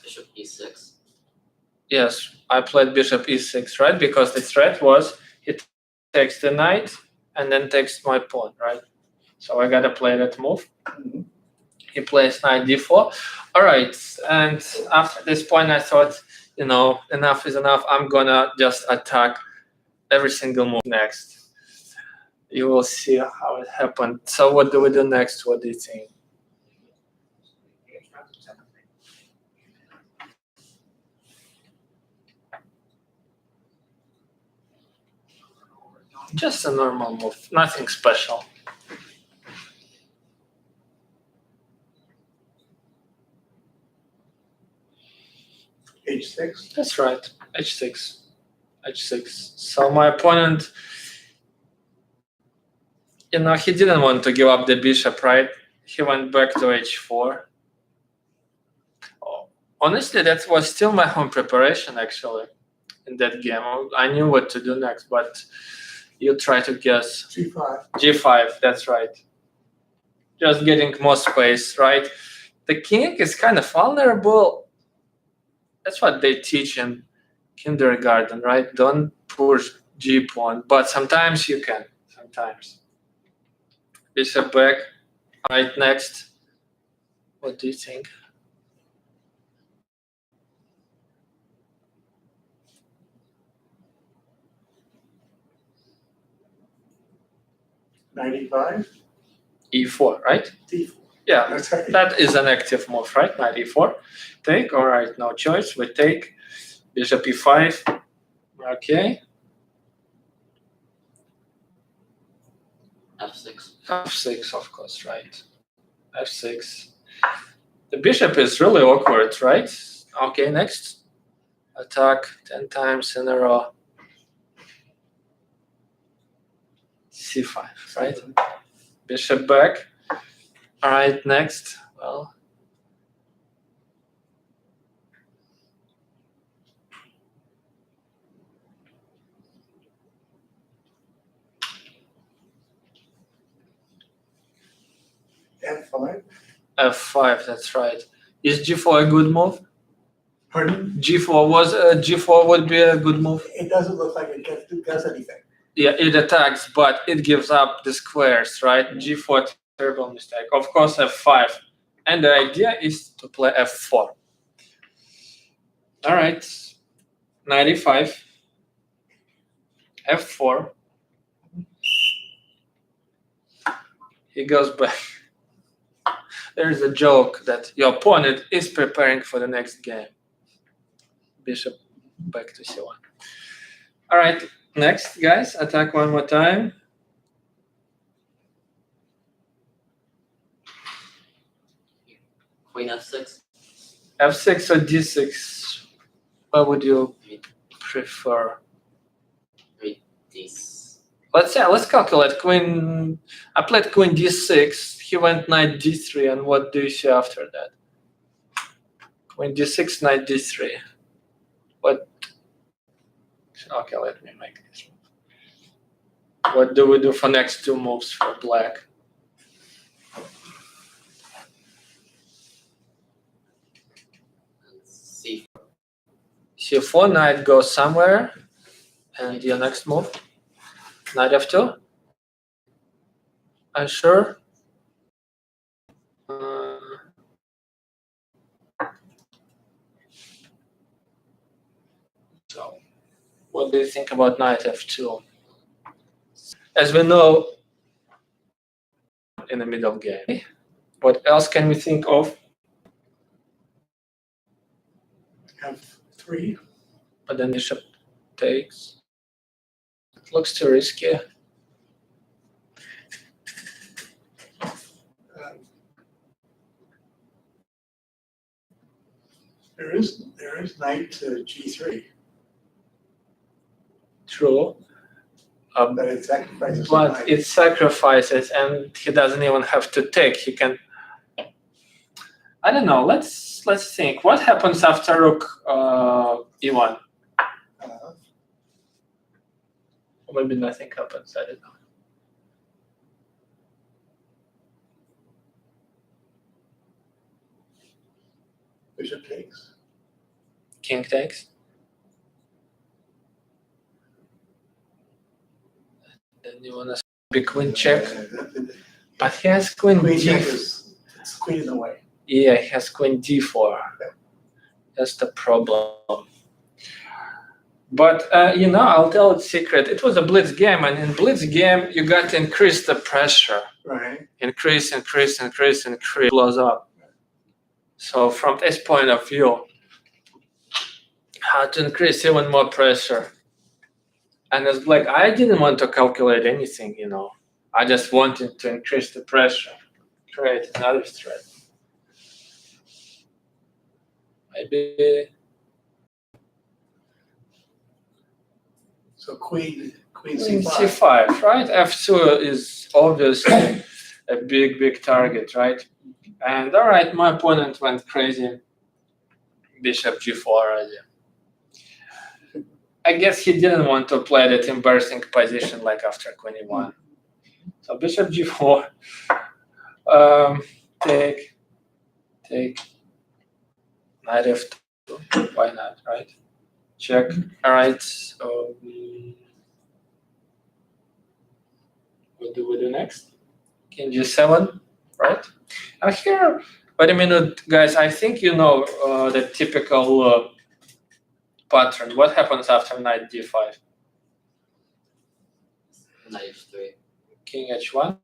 Bishop e6. Yes, I played bishop e6, right? Because the threat was he takes the knight and then takes my pawn, right? So I gotta play that move. Mhm. He plays knight d4. All right, and after this point, I thought, enough is enough. I'm gonna just attack every single move next. You will see how it happened. So what do we do next? What do you think? Just a normal move, nothing special. H6. That's right, h6. So my opponent, he didn't want to give up the bishop, right? He went back to h4. Honestly, that was still my home preparation, actually, in that game. I knew what to do next, but you try to guess. G5. G5, that's right. Just getting more space, right? The king is kind of vulnerable. That's what they teach in kindergarten, right? Don't push g-pawn, but sometimes you can, sometimes. Bishop back, right next. What do you think? 95, e4, right? D4. Yeah, That's right. that is an active move, right? Knight e4. Take, all right, no choice. We take bishop e5. Okay, F6. f6, of course, right? f6. The bishop is really awkward, right? Okay, next. Attack 10 times in a row. c5, right? Bishop back. All right, next. Well, F5. f5, that's right. Is g4 a good move? Pardon? G4 would be a good move. It doesn't look like it does anything. Yeah, it attacks, but it gives up the squares, right? G4, terrible mistake. Of course, f5. And the idea is to play f4. All right, 95, f4. He goes back. There's a joke that your opponent is preparing for the next game. Bishop back to c1. All right, next, guys, attack one more time. Queen F6. f6 or d6? What would you prefer? This. Let's calculate queen. I played queen d6. He went knight d3, and what do you see after that? Queen d6, knight d3. What? Okay, let me make this move. What do we do for next two moves for black? C4. c4, knight goes somewhere, and your next move? Knight f2? I'm sure. So, what do you think about knight f2? As we know, in the middle game. What else can we think of? F3. But then bishop takes. It looks too risky. There is knight to G3, True. but it sacrifices a But knight. it sacrifices, and he doesn't even have to take. He can. I don't know. Let's think. What happens after rook e1? Uh, Or maybe nothing happens. I don't know. Bishop takes. King takes. Then you wanna be queen check, but he has queen Queen d. check is it's queen in the way. Yeah, he has queen d4. That's the problem. But I'll tell a secret. It was a blitz game, and in blitz game, you got to increase the pressure. Right. Increase, blows up. So from this point of view, how to increase even more pressure. And as black, I didn't want to calculate anything, I just wanted to increase the pressure, create another threat. Maybe. So queen Queen C5. c5, right? f2 is obviously a big target, right? And all right, my opponent went crazy. Bishop g4 already. I guess he didn't want to play that embarrassing position like after queen e1. So bishop g4, take, knight f2. Why not, right? Check. All right. So what do we do next? King g7, right? And here, wait a minute, guys. I think you know the typical pattern. What happens after knight d5? Knight h3. King h1.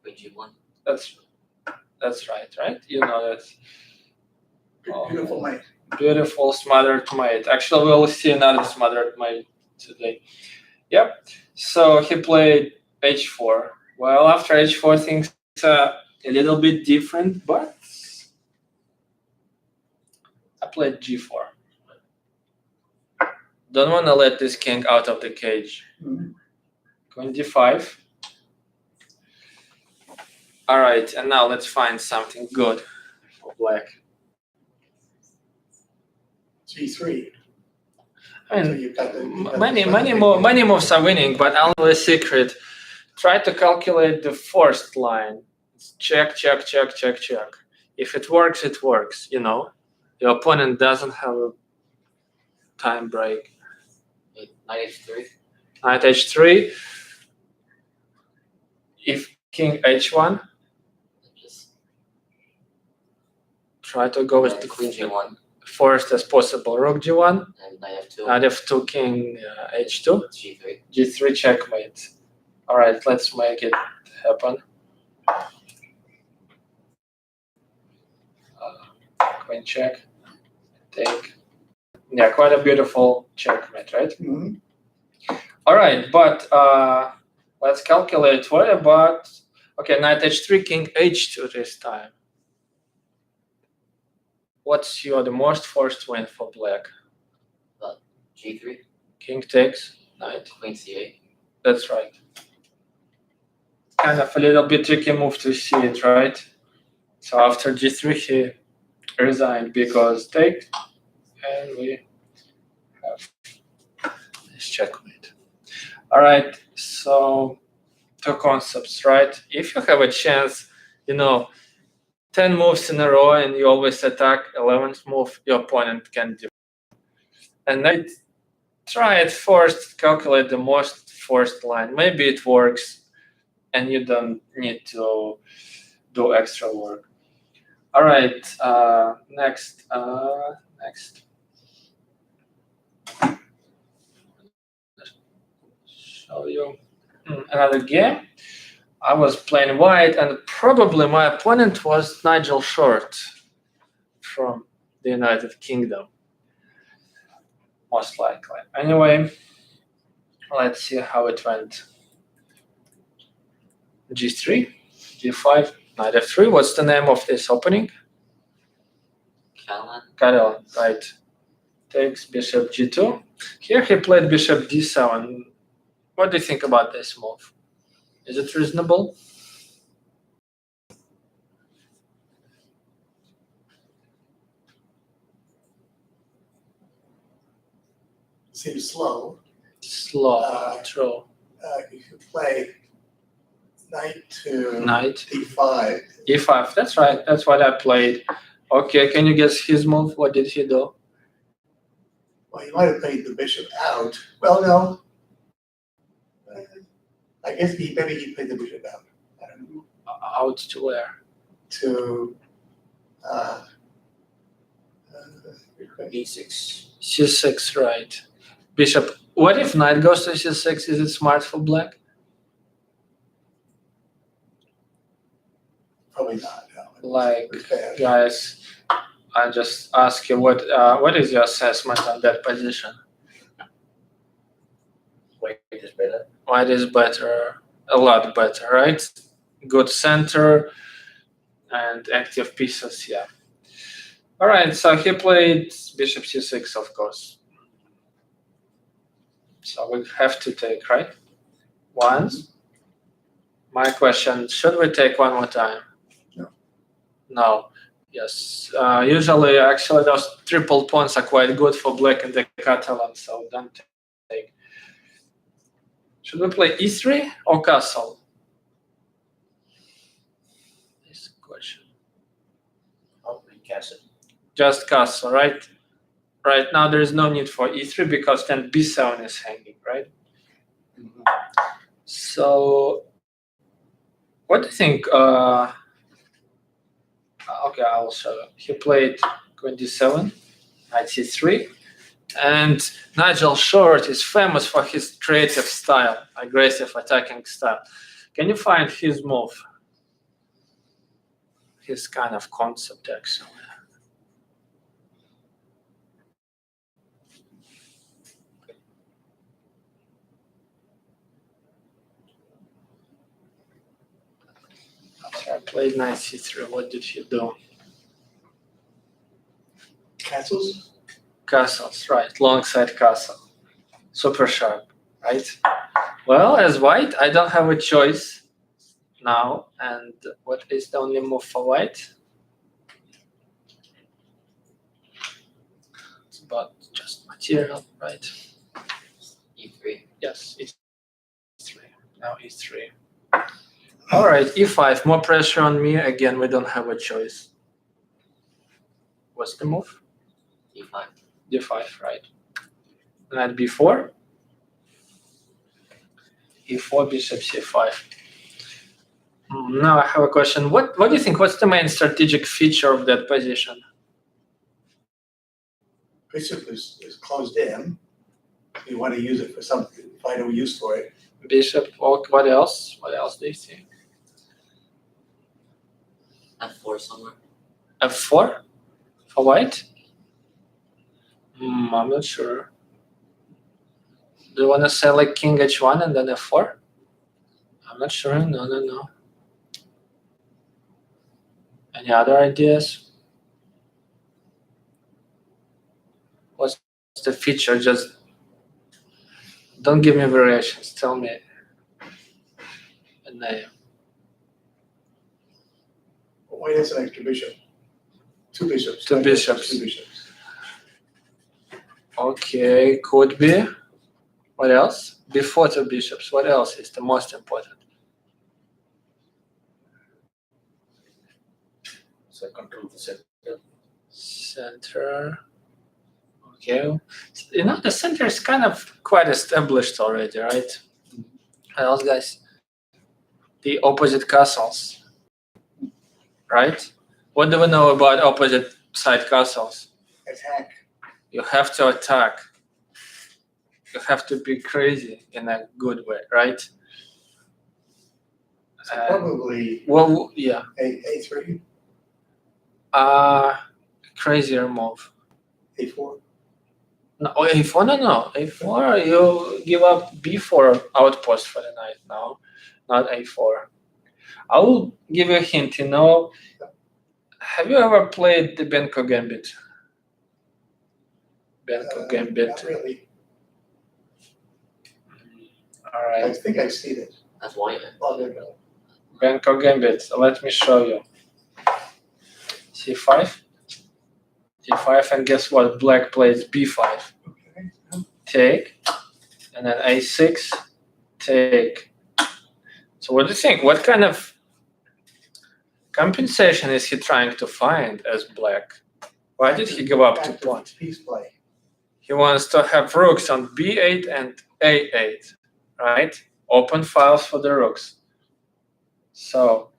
G1. That's right? You know that. Beautiful mate. Beautiful smothered mate. Actually, we'll see another smothered mate today. Yep. So he played h4. Well, after h4, things are a little bit different, but I played g4. Don't want to let this king out of the cage. Mhm. Queen d5. All right, and now let's find something good for black. G3. I So mean, you've got the many moves are winning, but only a secret. Try to calculate the first line. It's check. If it works, it works. You know, the opponent doesn't have a time break. Knight h3. Knight h3. If king h1, Just try to go with the queen g1 first as possible. Rook g1. and knight f2. Knight f2, king h2. g3. G3 checkmate. All right, let's make it happen. Queen check, take. Yeah, quite a beautiful checkmate, right? Mhm. All right, but let's calculate. What about, okay, knight h3, king h2 this time. What's the most forced win for black? g3. King takes, knight. Queen c8. That's right. Kind of a little bit tricky move to see it, right? So after g3, he resigned because take, and we have this checkmate. All right, so two concepts, right? If you have a chance, 10 moves in a row and you always attack, 11th move, your opponent can do. And then try it first, calculate the most forced line. Maybe it works and you don't need to do extra work. All right, next. Show you another game. I was playing white, and probably my opponent was Nigel Short from the United Kingdom, most likely. Anyway, let's see how it went. G3, G5, Knight F3. What's the name of this opening? Catalan, right. Takes Bishop G2. Here he played Bishop D7. What do you think about this move? Is it reasonable? Seems slow. Slow, true. You could play knight to Knight, d5. E5. That's right. That's what I played. Okay, can you guess his move? What did he do? Well, you might have played the bishop out. Well, no. I guess maybe he played the bishop out. I don't know. Out to where? To e6. C6, right. Bishop. What if knight goes to C6? Is it smart for black? probably not. No. Like, It's bad. guys, I just ask you what is your assessment on that position? White is better. White is better, a lot better, right? Good center and active pieces, yeah. All right, so he played Bishop C6, of course. So we have to take, right? Once. My question, should we take one more time? No. No. Yes. Usually, actually, those triple pawns are quite good for black in the Catalan, so don't take. Should we play e3 or castle? This question. Probably castle. Just castle, right? Right now, there is no need for e3 because then b7 is hanging, right? Mhm. So, what do you think? Okay, I'll show you. He played queen d7, knight c3, And Nigel Short is famous for his creative style, aggressive attacking style. Can you find his move? His kind of concept, actually. After I played knight c3, what did he do? Castles? Castles, right, long side castle. Super sharp, right? Well, as white, I don't have a choice now. And what is the only move for white? It's about just material, right? E3. Yes, e3. Now e3. All right, e5, more pressure on me. Again, we don't have a choice. What's the move? E5. d5, right? Knight b4. e4, bishop c5. Now I have a question. What do you think? What's the main strategic feature of that position? Bishop is closed in. You want to use it for something, find a use for it. Bishop, what else? What else do you think? F4 somewhere. f4 for white? I'm not sure. Do you want to say like king h1 and then f4? I'm not sure. No. Any other ideas? What's the feature? Just don't give me variations. Tell me a name. White has an extra bishop. Two bishops. Two White has bishops. Two bishops. Okay, could be. What else? Before two bishops. What else is the most important? So I control the center. Center. Okay. You know, the center is kind of quite established already, right? What else, guys? The opposite castles, right? What do we know about opposite side castles? Attack. You have to attack. You have to be crazy in a good way, right? So probably Well, yeah. A3, Crazier move. A4. No, A4, no. A4, you give up B4 outpost for the knight now, not A4. I will give you a hint, you know. Have you ever played the Benko Gambit? Benko Gambit. Not really. All I right. think I've seen it. That's white. Long ago. Benko Gambit. Let me show you. C5. D5, and guess what? Black plays B5. Okay. Take. And then A6. Take. So what do you think? What kind of compensation is he trying to find as black? Why did he give up 2 points? Piece play. He wants to have rooks on B8 and A8, right? Open files for the rooks. So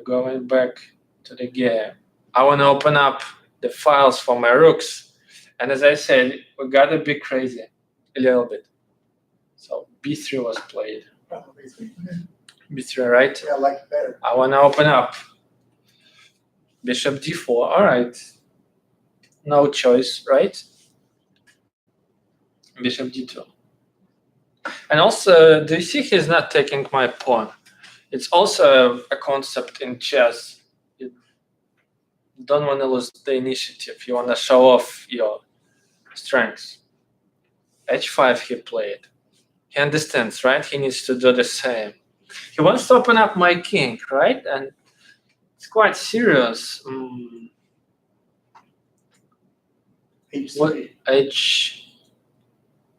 going back to the game, I want to open up the files for my rooks. And as I said, we got to be crazy a little bit. So B3 was played. Probably three. B3, right? Yeah, I like it better. I want to open up Bishop D4. All right. No choice, right? Bishop D2. And also, do you see he's not taking my pawn? It's also a concept in chess. You don't want to lose the initiative. You want to show off your strengths. H5 he played. He understands, right? He needs to do the same. He wants to open up my king, right? And it's quite serious. What? H3.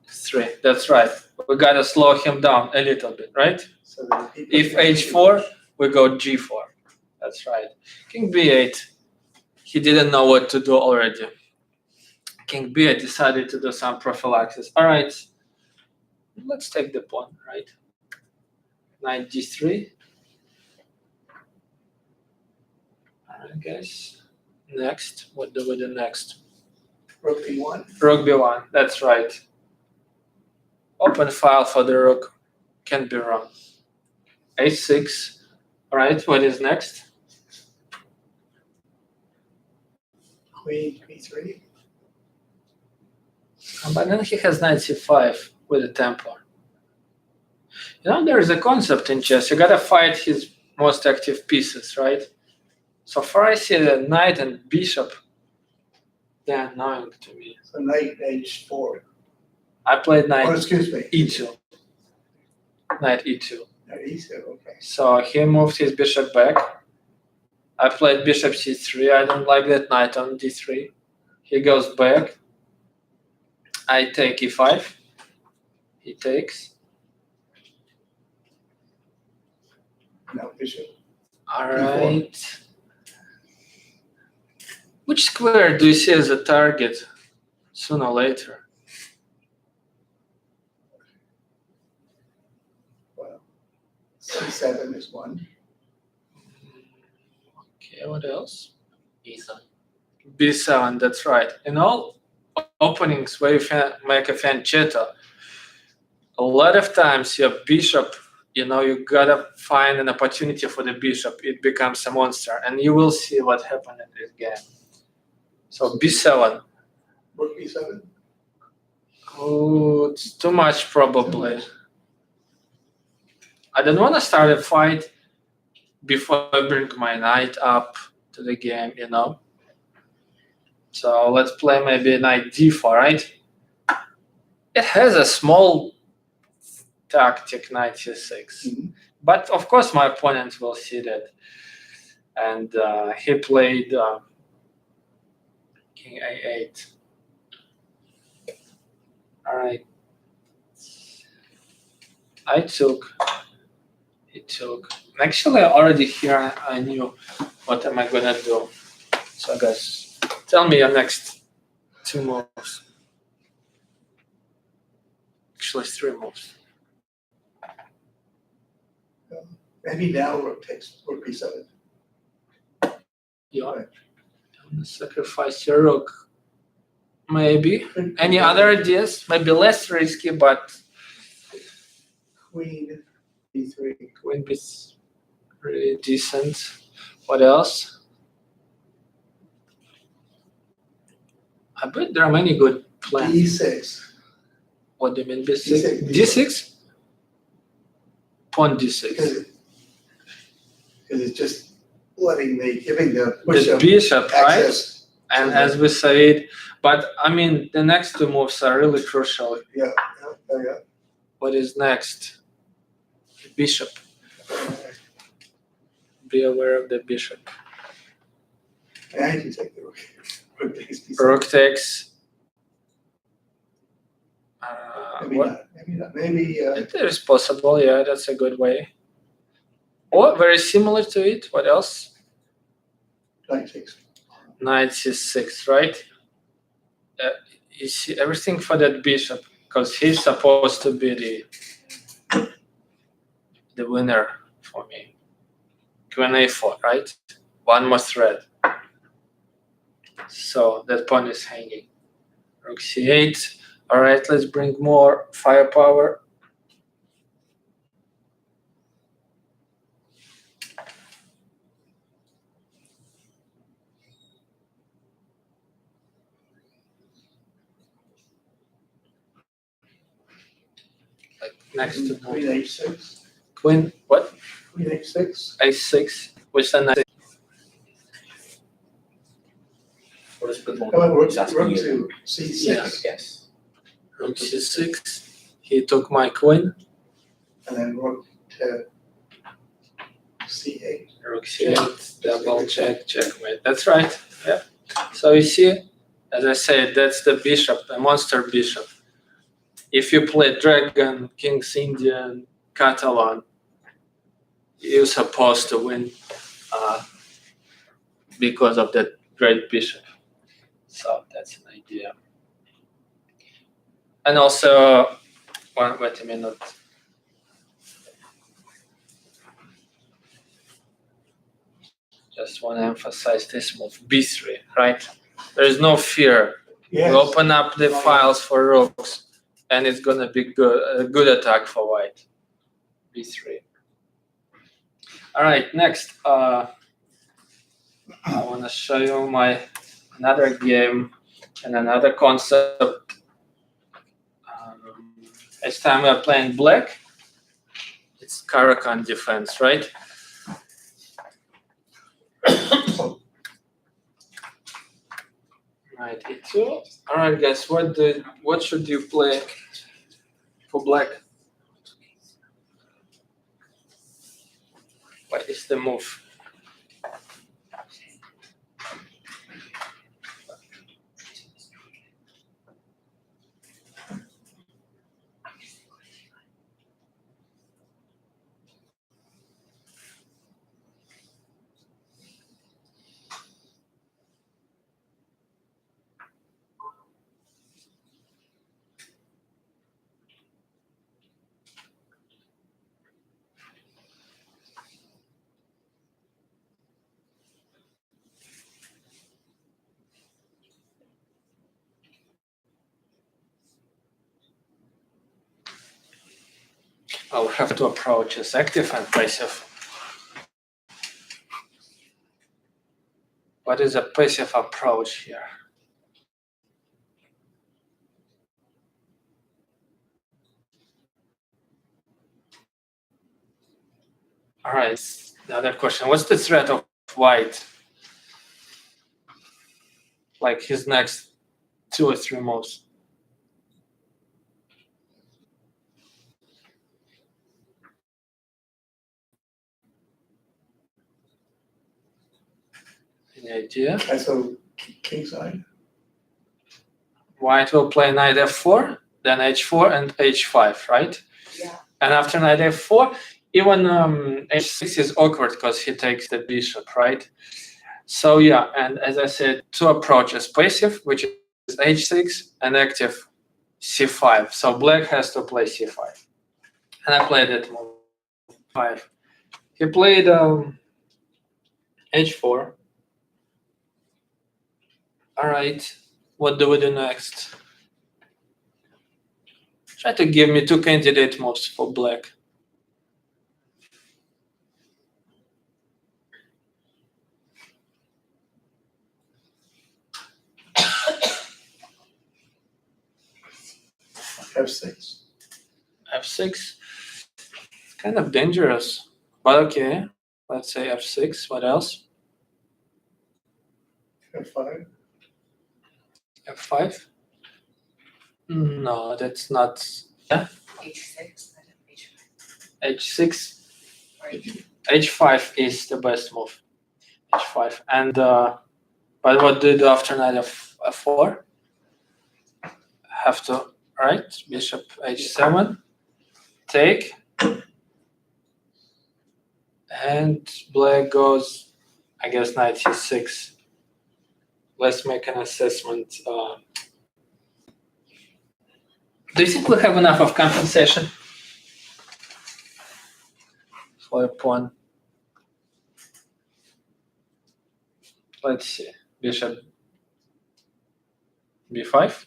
H3, that's right. We gotta slow him down a little bit, right? So that people If can- H4, we go G4. That's right. King B8, he didn't know what to do already. King B8 decided to do some prophylaxis. All right, let's take the pawn, right? Knight D3. All right, guys. Next, what do we do next? rook B1. Rook B1, that's right. Open file for the rook, can't be wrong. H6, all right, what is next? Queen B3. But then he has knight c5 with a Templar. You know, there is a concept in chess, you gotta fight his most active pieces, right? So far I see the knight and bishop, they're annoying to me. So knight H4. I played Oh, knight excuse me. e2. Knight e2. Knight E2, okay. So he moved his bishop back. I played bishop c3. I don't like that knight on d3. He goes back. I take e5. He takes. No, bishop. All right. Which square do you see as a target sooner or later? Well, C7 is one. Okay, what else? E7. b7, that's right. In all openings where you make a fianchetto, a lot of times your bishop, you know, you gotta find an opportunity for the bishop. It becomes a monster, and you will see what happened in this game. So b7. Rook B7. Oh, it's too much probably. I don't want to start a fight before I bring my knight up to the game, you know. So let's play maybe knight d4, right? It has a small tactic, knight c6. Mhm. But of course my opponent will see that. And he played king a8. All right. I took. He took. Actually, already here I knew what am I gonna do. So guys, tell me your next two moves. Actually, three moves. Maybe now rook takes rook B7. You want to sacrifice your rook. Maybe. Any other ideas? Maybe less risky, but Queen B3. queen is really decent. What else? I bet there are many good plans. D6. What do you mean D6. b6? D6? Pawn d6. Because it's just giving the The bishop bishop, right? access. And as we said, but I mean, the next two moves are really crucial. Yeah. What is next? Bishop. Be aware of the bishop. And I can take the rook. Rook takes B7. Rook takes. Maybe What? not. Maybe not. Maybe It is possible, yeah, that's a good way. Or very similar to it, what else? knight takes. Knight c6, right? You see everything for that bishop, because he's supposed to be the winner for me. Queen a4, right? One more thread. So that pawn is hanging. Rook c8. All right, let's bring more firepower. Like next to Queen H6. Queen, what? Queen H6. A6 with a knight. What is the How about rook He's asking you. to C6? Yes. Rook c6. He took my queen. And then rook to C8. Rook c8. Double check, checkmate. That's right. Yeah. So you see, as I said, that's the bishop, a monster bishop. If you play Dragon, King's Indian, Catalan, you're supposed to win because of that great bishop. So that's an idea. And also, wait a minute. Just want to emphasize this move, b3, right? There is no fear We Yes. open up the files for rooks, and it's gonna be a good attack for white. B3. All right, next, I want to show you another game and another concept. This time we are playing black. It's Caracan defense, right? Knight E2. All right, guys, what should you play for black? What is the move? I'll have to approach as active and passive. What is a passive approach here? All right, another question. What's the threat of white? Like his next 2 or 3 moves. Any idea? And so kingside. White will play knight f4, then h4 and h5, right? Yeah. And after knight f4, even h6 is awkward because he takes the bishop, right? So yeah, and as I said, 2 approaches: passive, which is h6, and active c5. So black has to play c5. And I played it move 5. He played h4. All right, what do we do next? Try to give me 2 candidate moves for black. F6. F6. It's kind of dangerous, but okay. Let's say F6. What else? F5. F5. No, that's not. Yeah. H6, H5. H6. Right. H5 is the best move. H5. And but what do you do after knight F4? Have to, right? Bishop H7. Take. And black goes, I guess, knight C6. Let's make an assessment. Do you think we have enough of compensation for a pawn? Let's see. Bishop B5.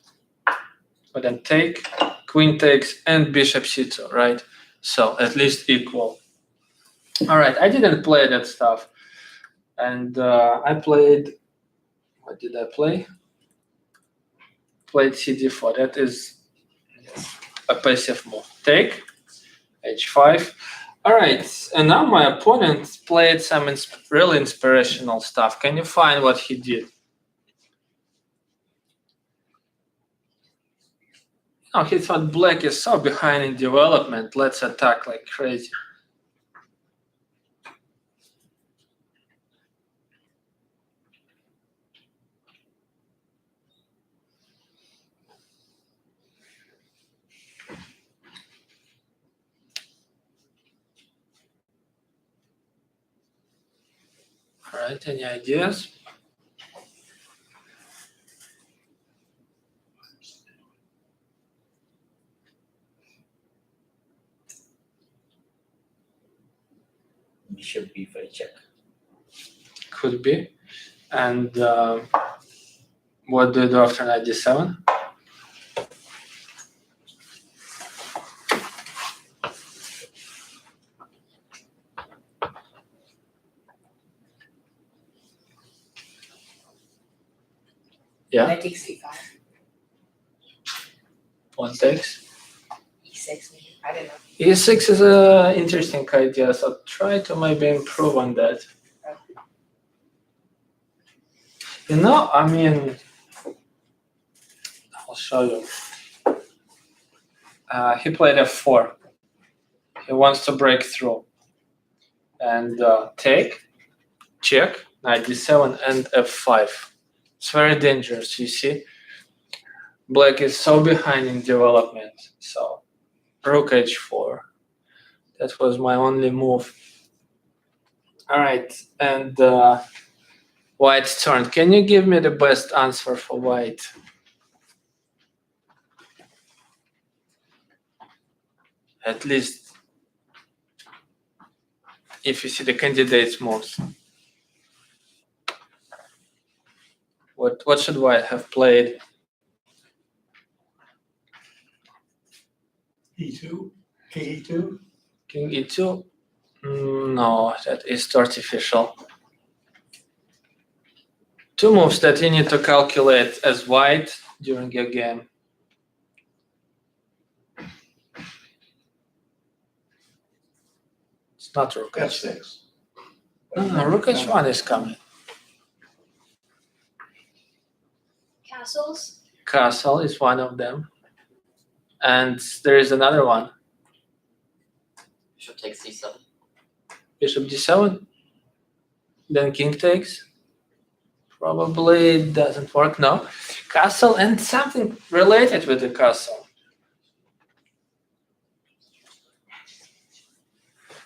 But then take, queen takes, and bishop C2, right? So at least equal. All right, I didn't play that stuff. And I played, what did I play? Played CD4. That is a passive move. Take, H5. All right, and now my opponent played some really inspirational stuff. Can you find what he did? Oh, he thought black is so behind in development. Let's attack like crazy. All right, any ideas? Bishop B5 check. Could be. And What do you do after knight d7? Yeah. Knight takes e5, One takes. e6 maybe, I don't know. E6 is an interesting idea, so try to maybe improve on that. You know, I mean, I'll show you. He played f4. He wants to break through. And take, check, knight d7, and f5. It's very dangerous, you see. Black is so behind in development. So, rook h4. That was my only move. All right, and white's turn. Can you give me the best answer for white? At least if you see the candidates moves. What should white have played? E2, king E2. King e2? No, that is too artificial. Two moves that you need to calculate as white during your game. It's not rook h6. F6. No, rook h1 is coming. Castles. Castle is one of them. And there is another one. Bishop takes c7. Bishop d7. Then king takes. Probably doesn't work, no. Castle and something related with the castle.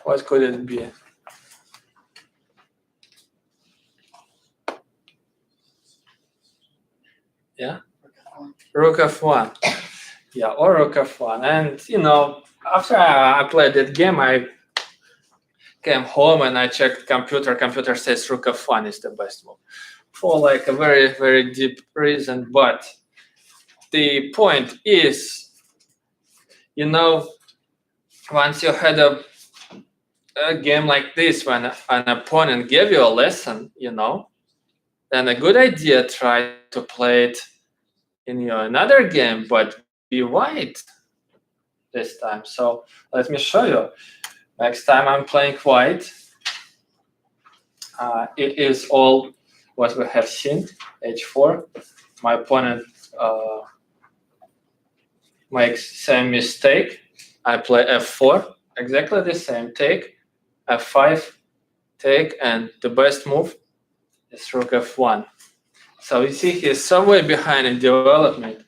What could it be? Yeah? Rook f1. Yeah, or rook f1. And, you know, after I played that game, I came home and I checked computer. Computer says rook f1 is the best move for like a very, very deep reason. But the point is, you know, once you had a game like this, when an opponent gave you a lesson, you know, then a good idea try to play it in your another game, but be white this time. So let me show you. Next time I'm playing white. It is all what we have seen, h4. My opponent makes same mistake. I play f4, exactly the same take, f5, take, and the best move is rook f1. So you see he's somewhere behind in development.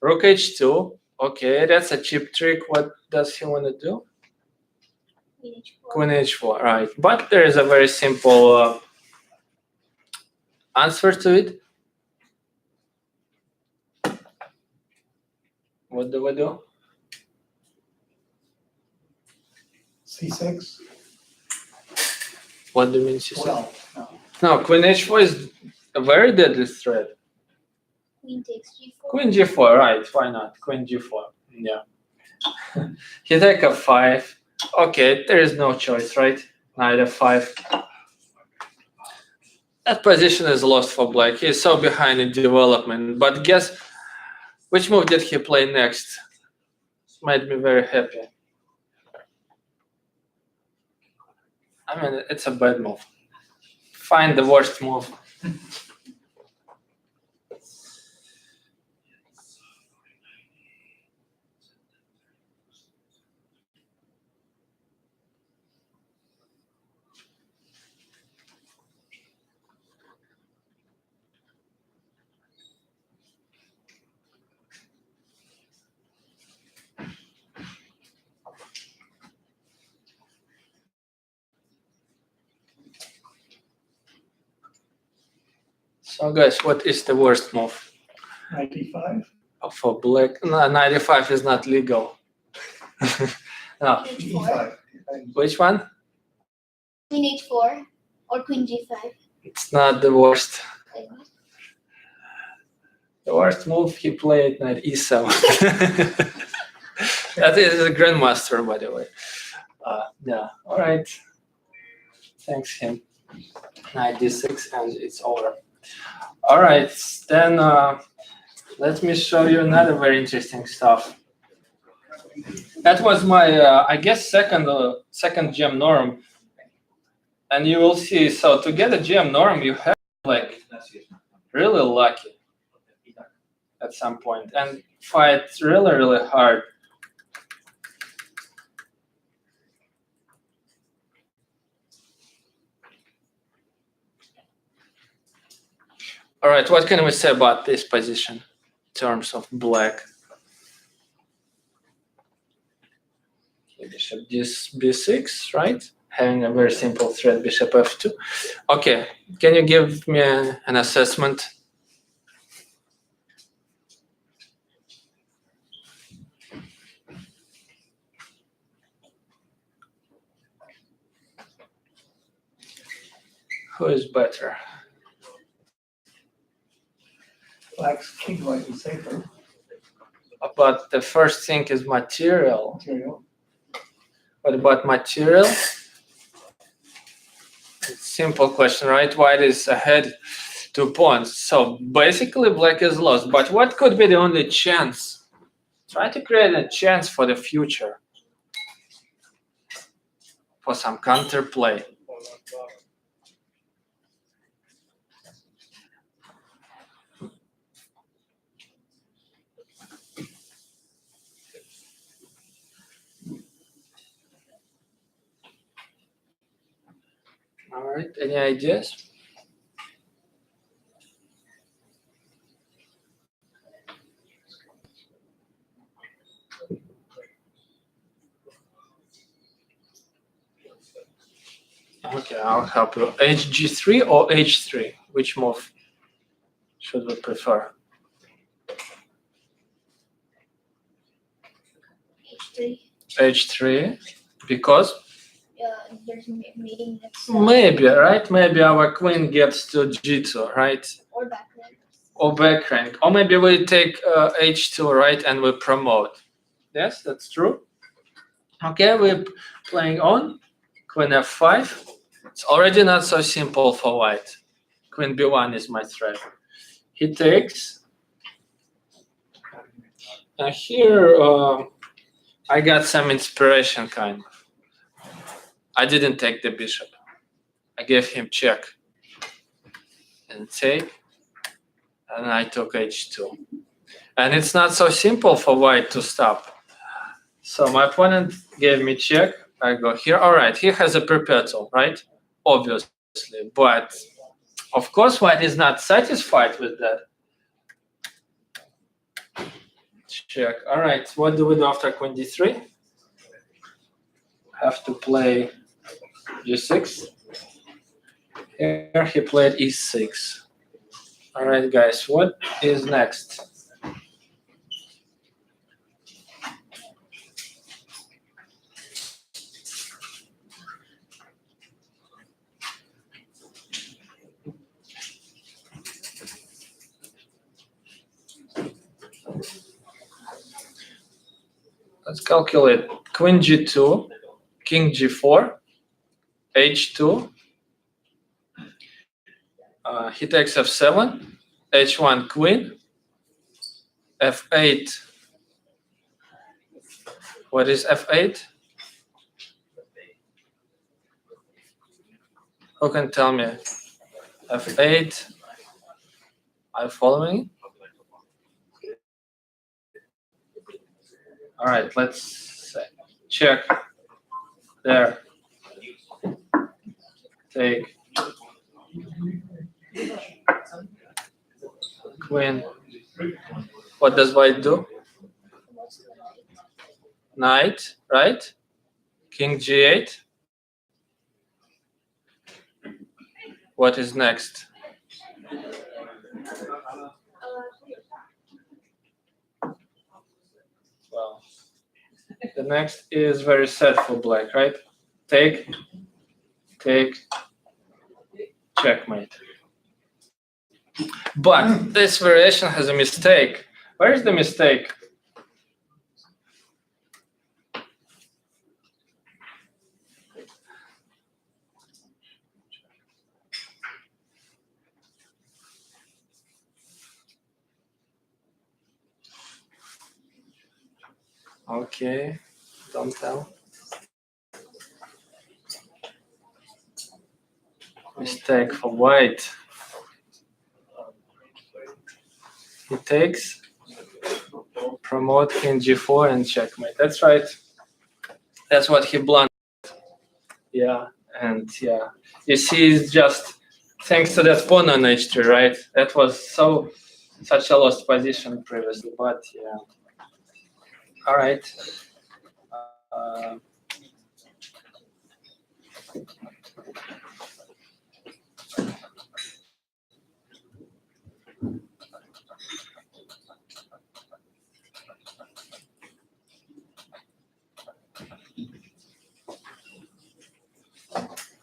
Rook h2, okay, that's a cheap trick. What does he want to do? Queen h4, right. But there is a very simple answer to it. What do we do? C6? What do you mean c6? Well, no. No, queen h4 is a very deadly threat. Queen takes g4. Queen g4, right, why not? Queen g4, yeah. He take f5. Okay, there is no choice, right? Knight f5. That position is lost for black. He's so behind in development. But guess which move did he play next? Made me very happy. I mean, it's a bad move. Find the worst move. So guys, what is the worst move? 95? For black? No, 95 is not legal. No. E5. Which one? Queen h4 or queen g5. It's not the worst. The worst move he played, knight e7. That is a grandmaster, by the way. Yeah, all right. Thanks him. Knight d6 and it's over. All right, then let me show you another very interesting stuff. That was my, I guess, second gem norm. And you will see, so to get a gem norm, you have like really lucky at some point and fight really, really hard. All right, what can we say about this position in terms of black? Bishop b6, right? Having a very simple threat, bishop f2. Okay, can you give me an assessment? Who is better? Black's king might be safer. But the first thing is material. Material. What about material? Simple question, right? White is ahead 2 points. So basically black is lost. But what could be the only chance? Try to create a chance for the future. For some counterplay. All right, any ideas? Okay, I'll help you. HG3 or H3? Which move should we prefer? H3. H3, because? There's mating next. Maybe, right? Maybe our queen gets to G2, right? Or back rank. Or back rank. Or maybe we take H2, right? And we promote. Yes, that's true. Okay, we're playing on. Queen F5. It's already not so simple for white. Queen B1 is my threat. He takes. And here I got some inspiration, kind of. I didn't take the bishop. I gave him check. And take. And I took H2. And it's not so simple for white to stop. So my opponent gave me check. I go here. All right, he has a perpetual, right? Obviously. But of course, white is not satisfied with that. Check. All right, what do we do after queen d3? Have to play g6. Here he played e6. All right, guys, what is next? Let's calculate queen g2, king g4, h2. He takes f7, h1 queen, f8. What is f8? Who can tell me? f8. Are you following? All right, let's check there. Take queen. What does white do? Knight, right? King g8. What is next? Well, the next is very sad for black, right? Take, checkmate. But this variation has a mistake. Where is the mistake? Okay, don't tell. Mistake for white. He takes, promote king g4 and checkmate. That's right. That's what he blundered. Yeah, and yeah. You see, it's just thanks to that pawn on h3, right? That was such a lost position previously, but yeah. All right.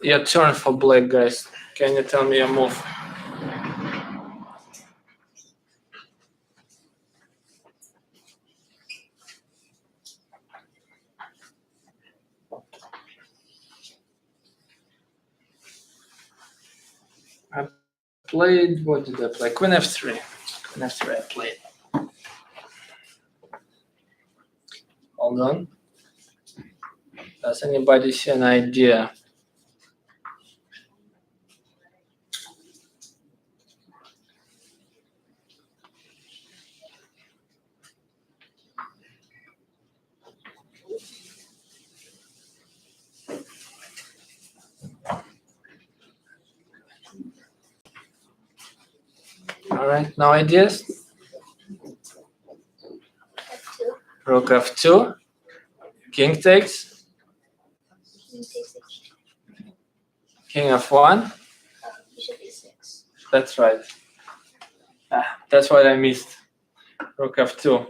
Your turn for black, guys. Can you tell me your move? I played, what did I play? Queen f3. Queen f3 I played. Hold on. Does anybody see an idea? All right, no ideas? F2. Rook f2. King takes. King takes h2. King f1. Bishop e6. That's right. That's what I missed. Rook f2.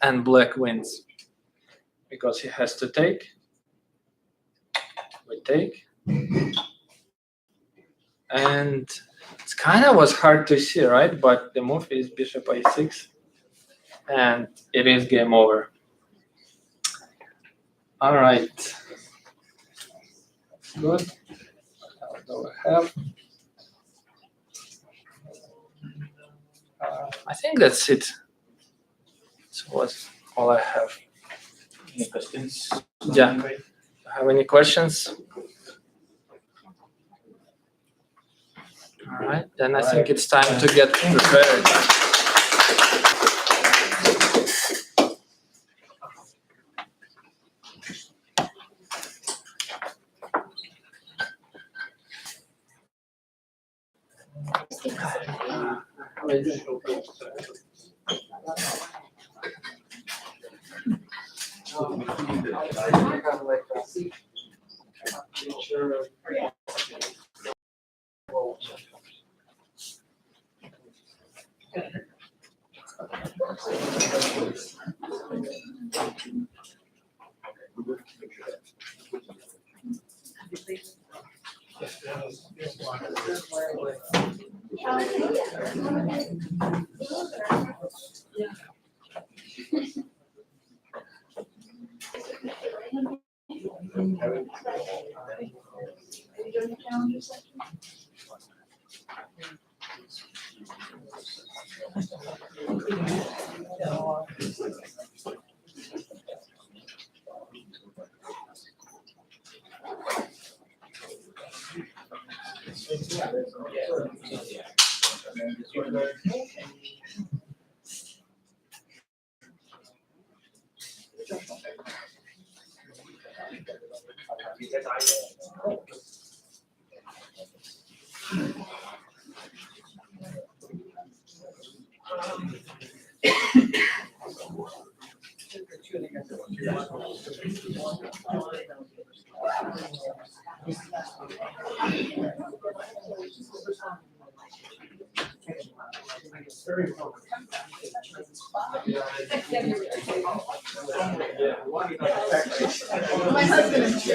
And black wins. Because he has to take. We take. And it kind of was hard to see, right? But the move is bishop a6. And it is game over. All right. Good. What do I have? I think that's it. So what's all I have? Any questions? Yeah. Have any questions? All right, then I think it's time to get prepared. My husband is.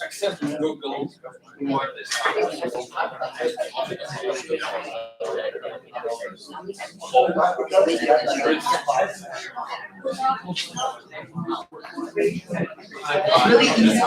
Except Google more this Really easy.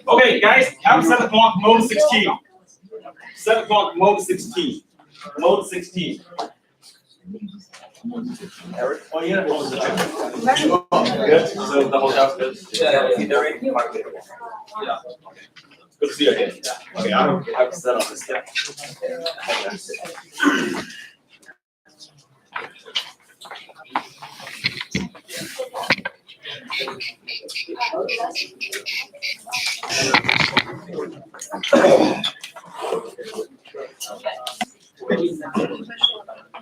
Okay, guys, have 7 o'clock, mode 16. 7 o'clock, mode 16. Mode 16. Eric? Oh, yeah. Good. So the whole house good? Yeah. Good to see you again. Okay, I'm set on this guy.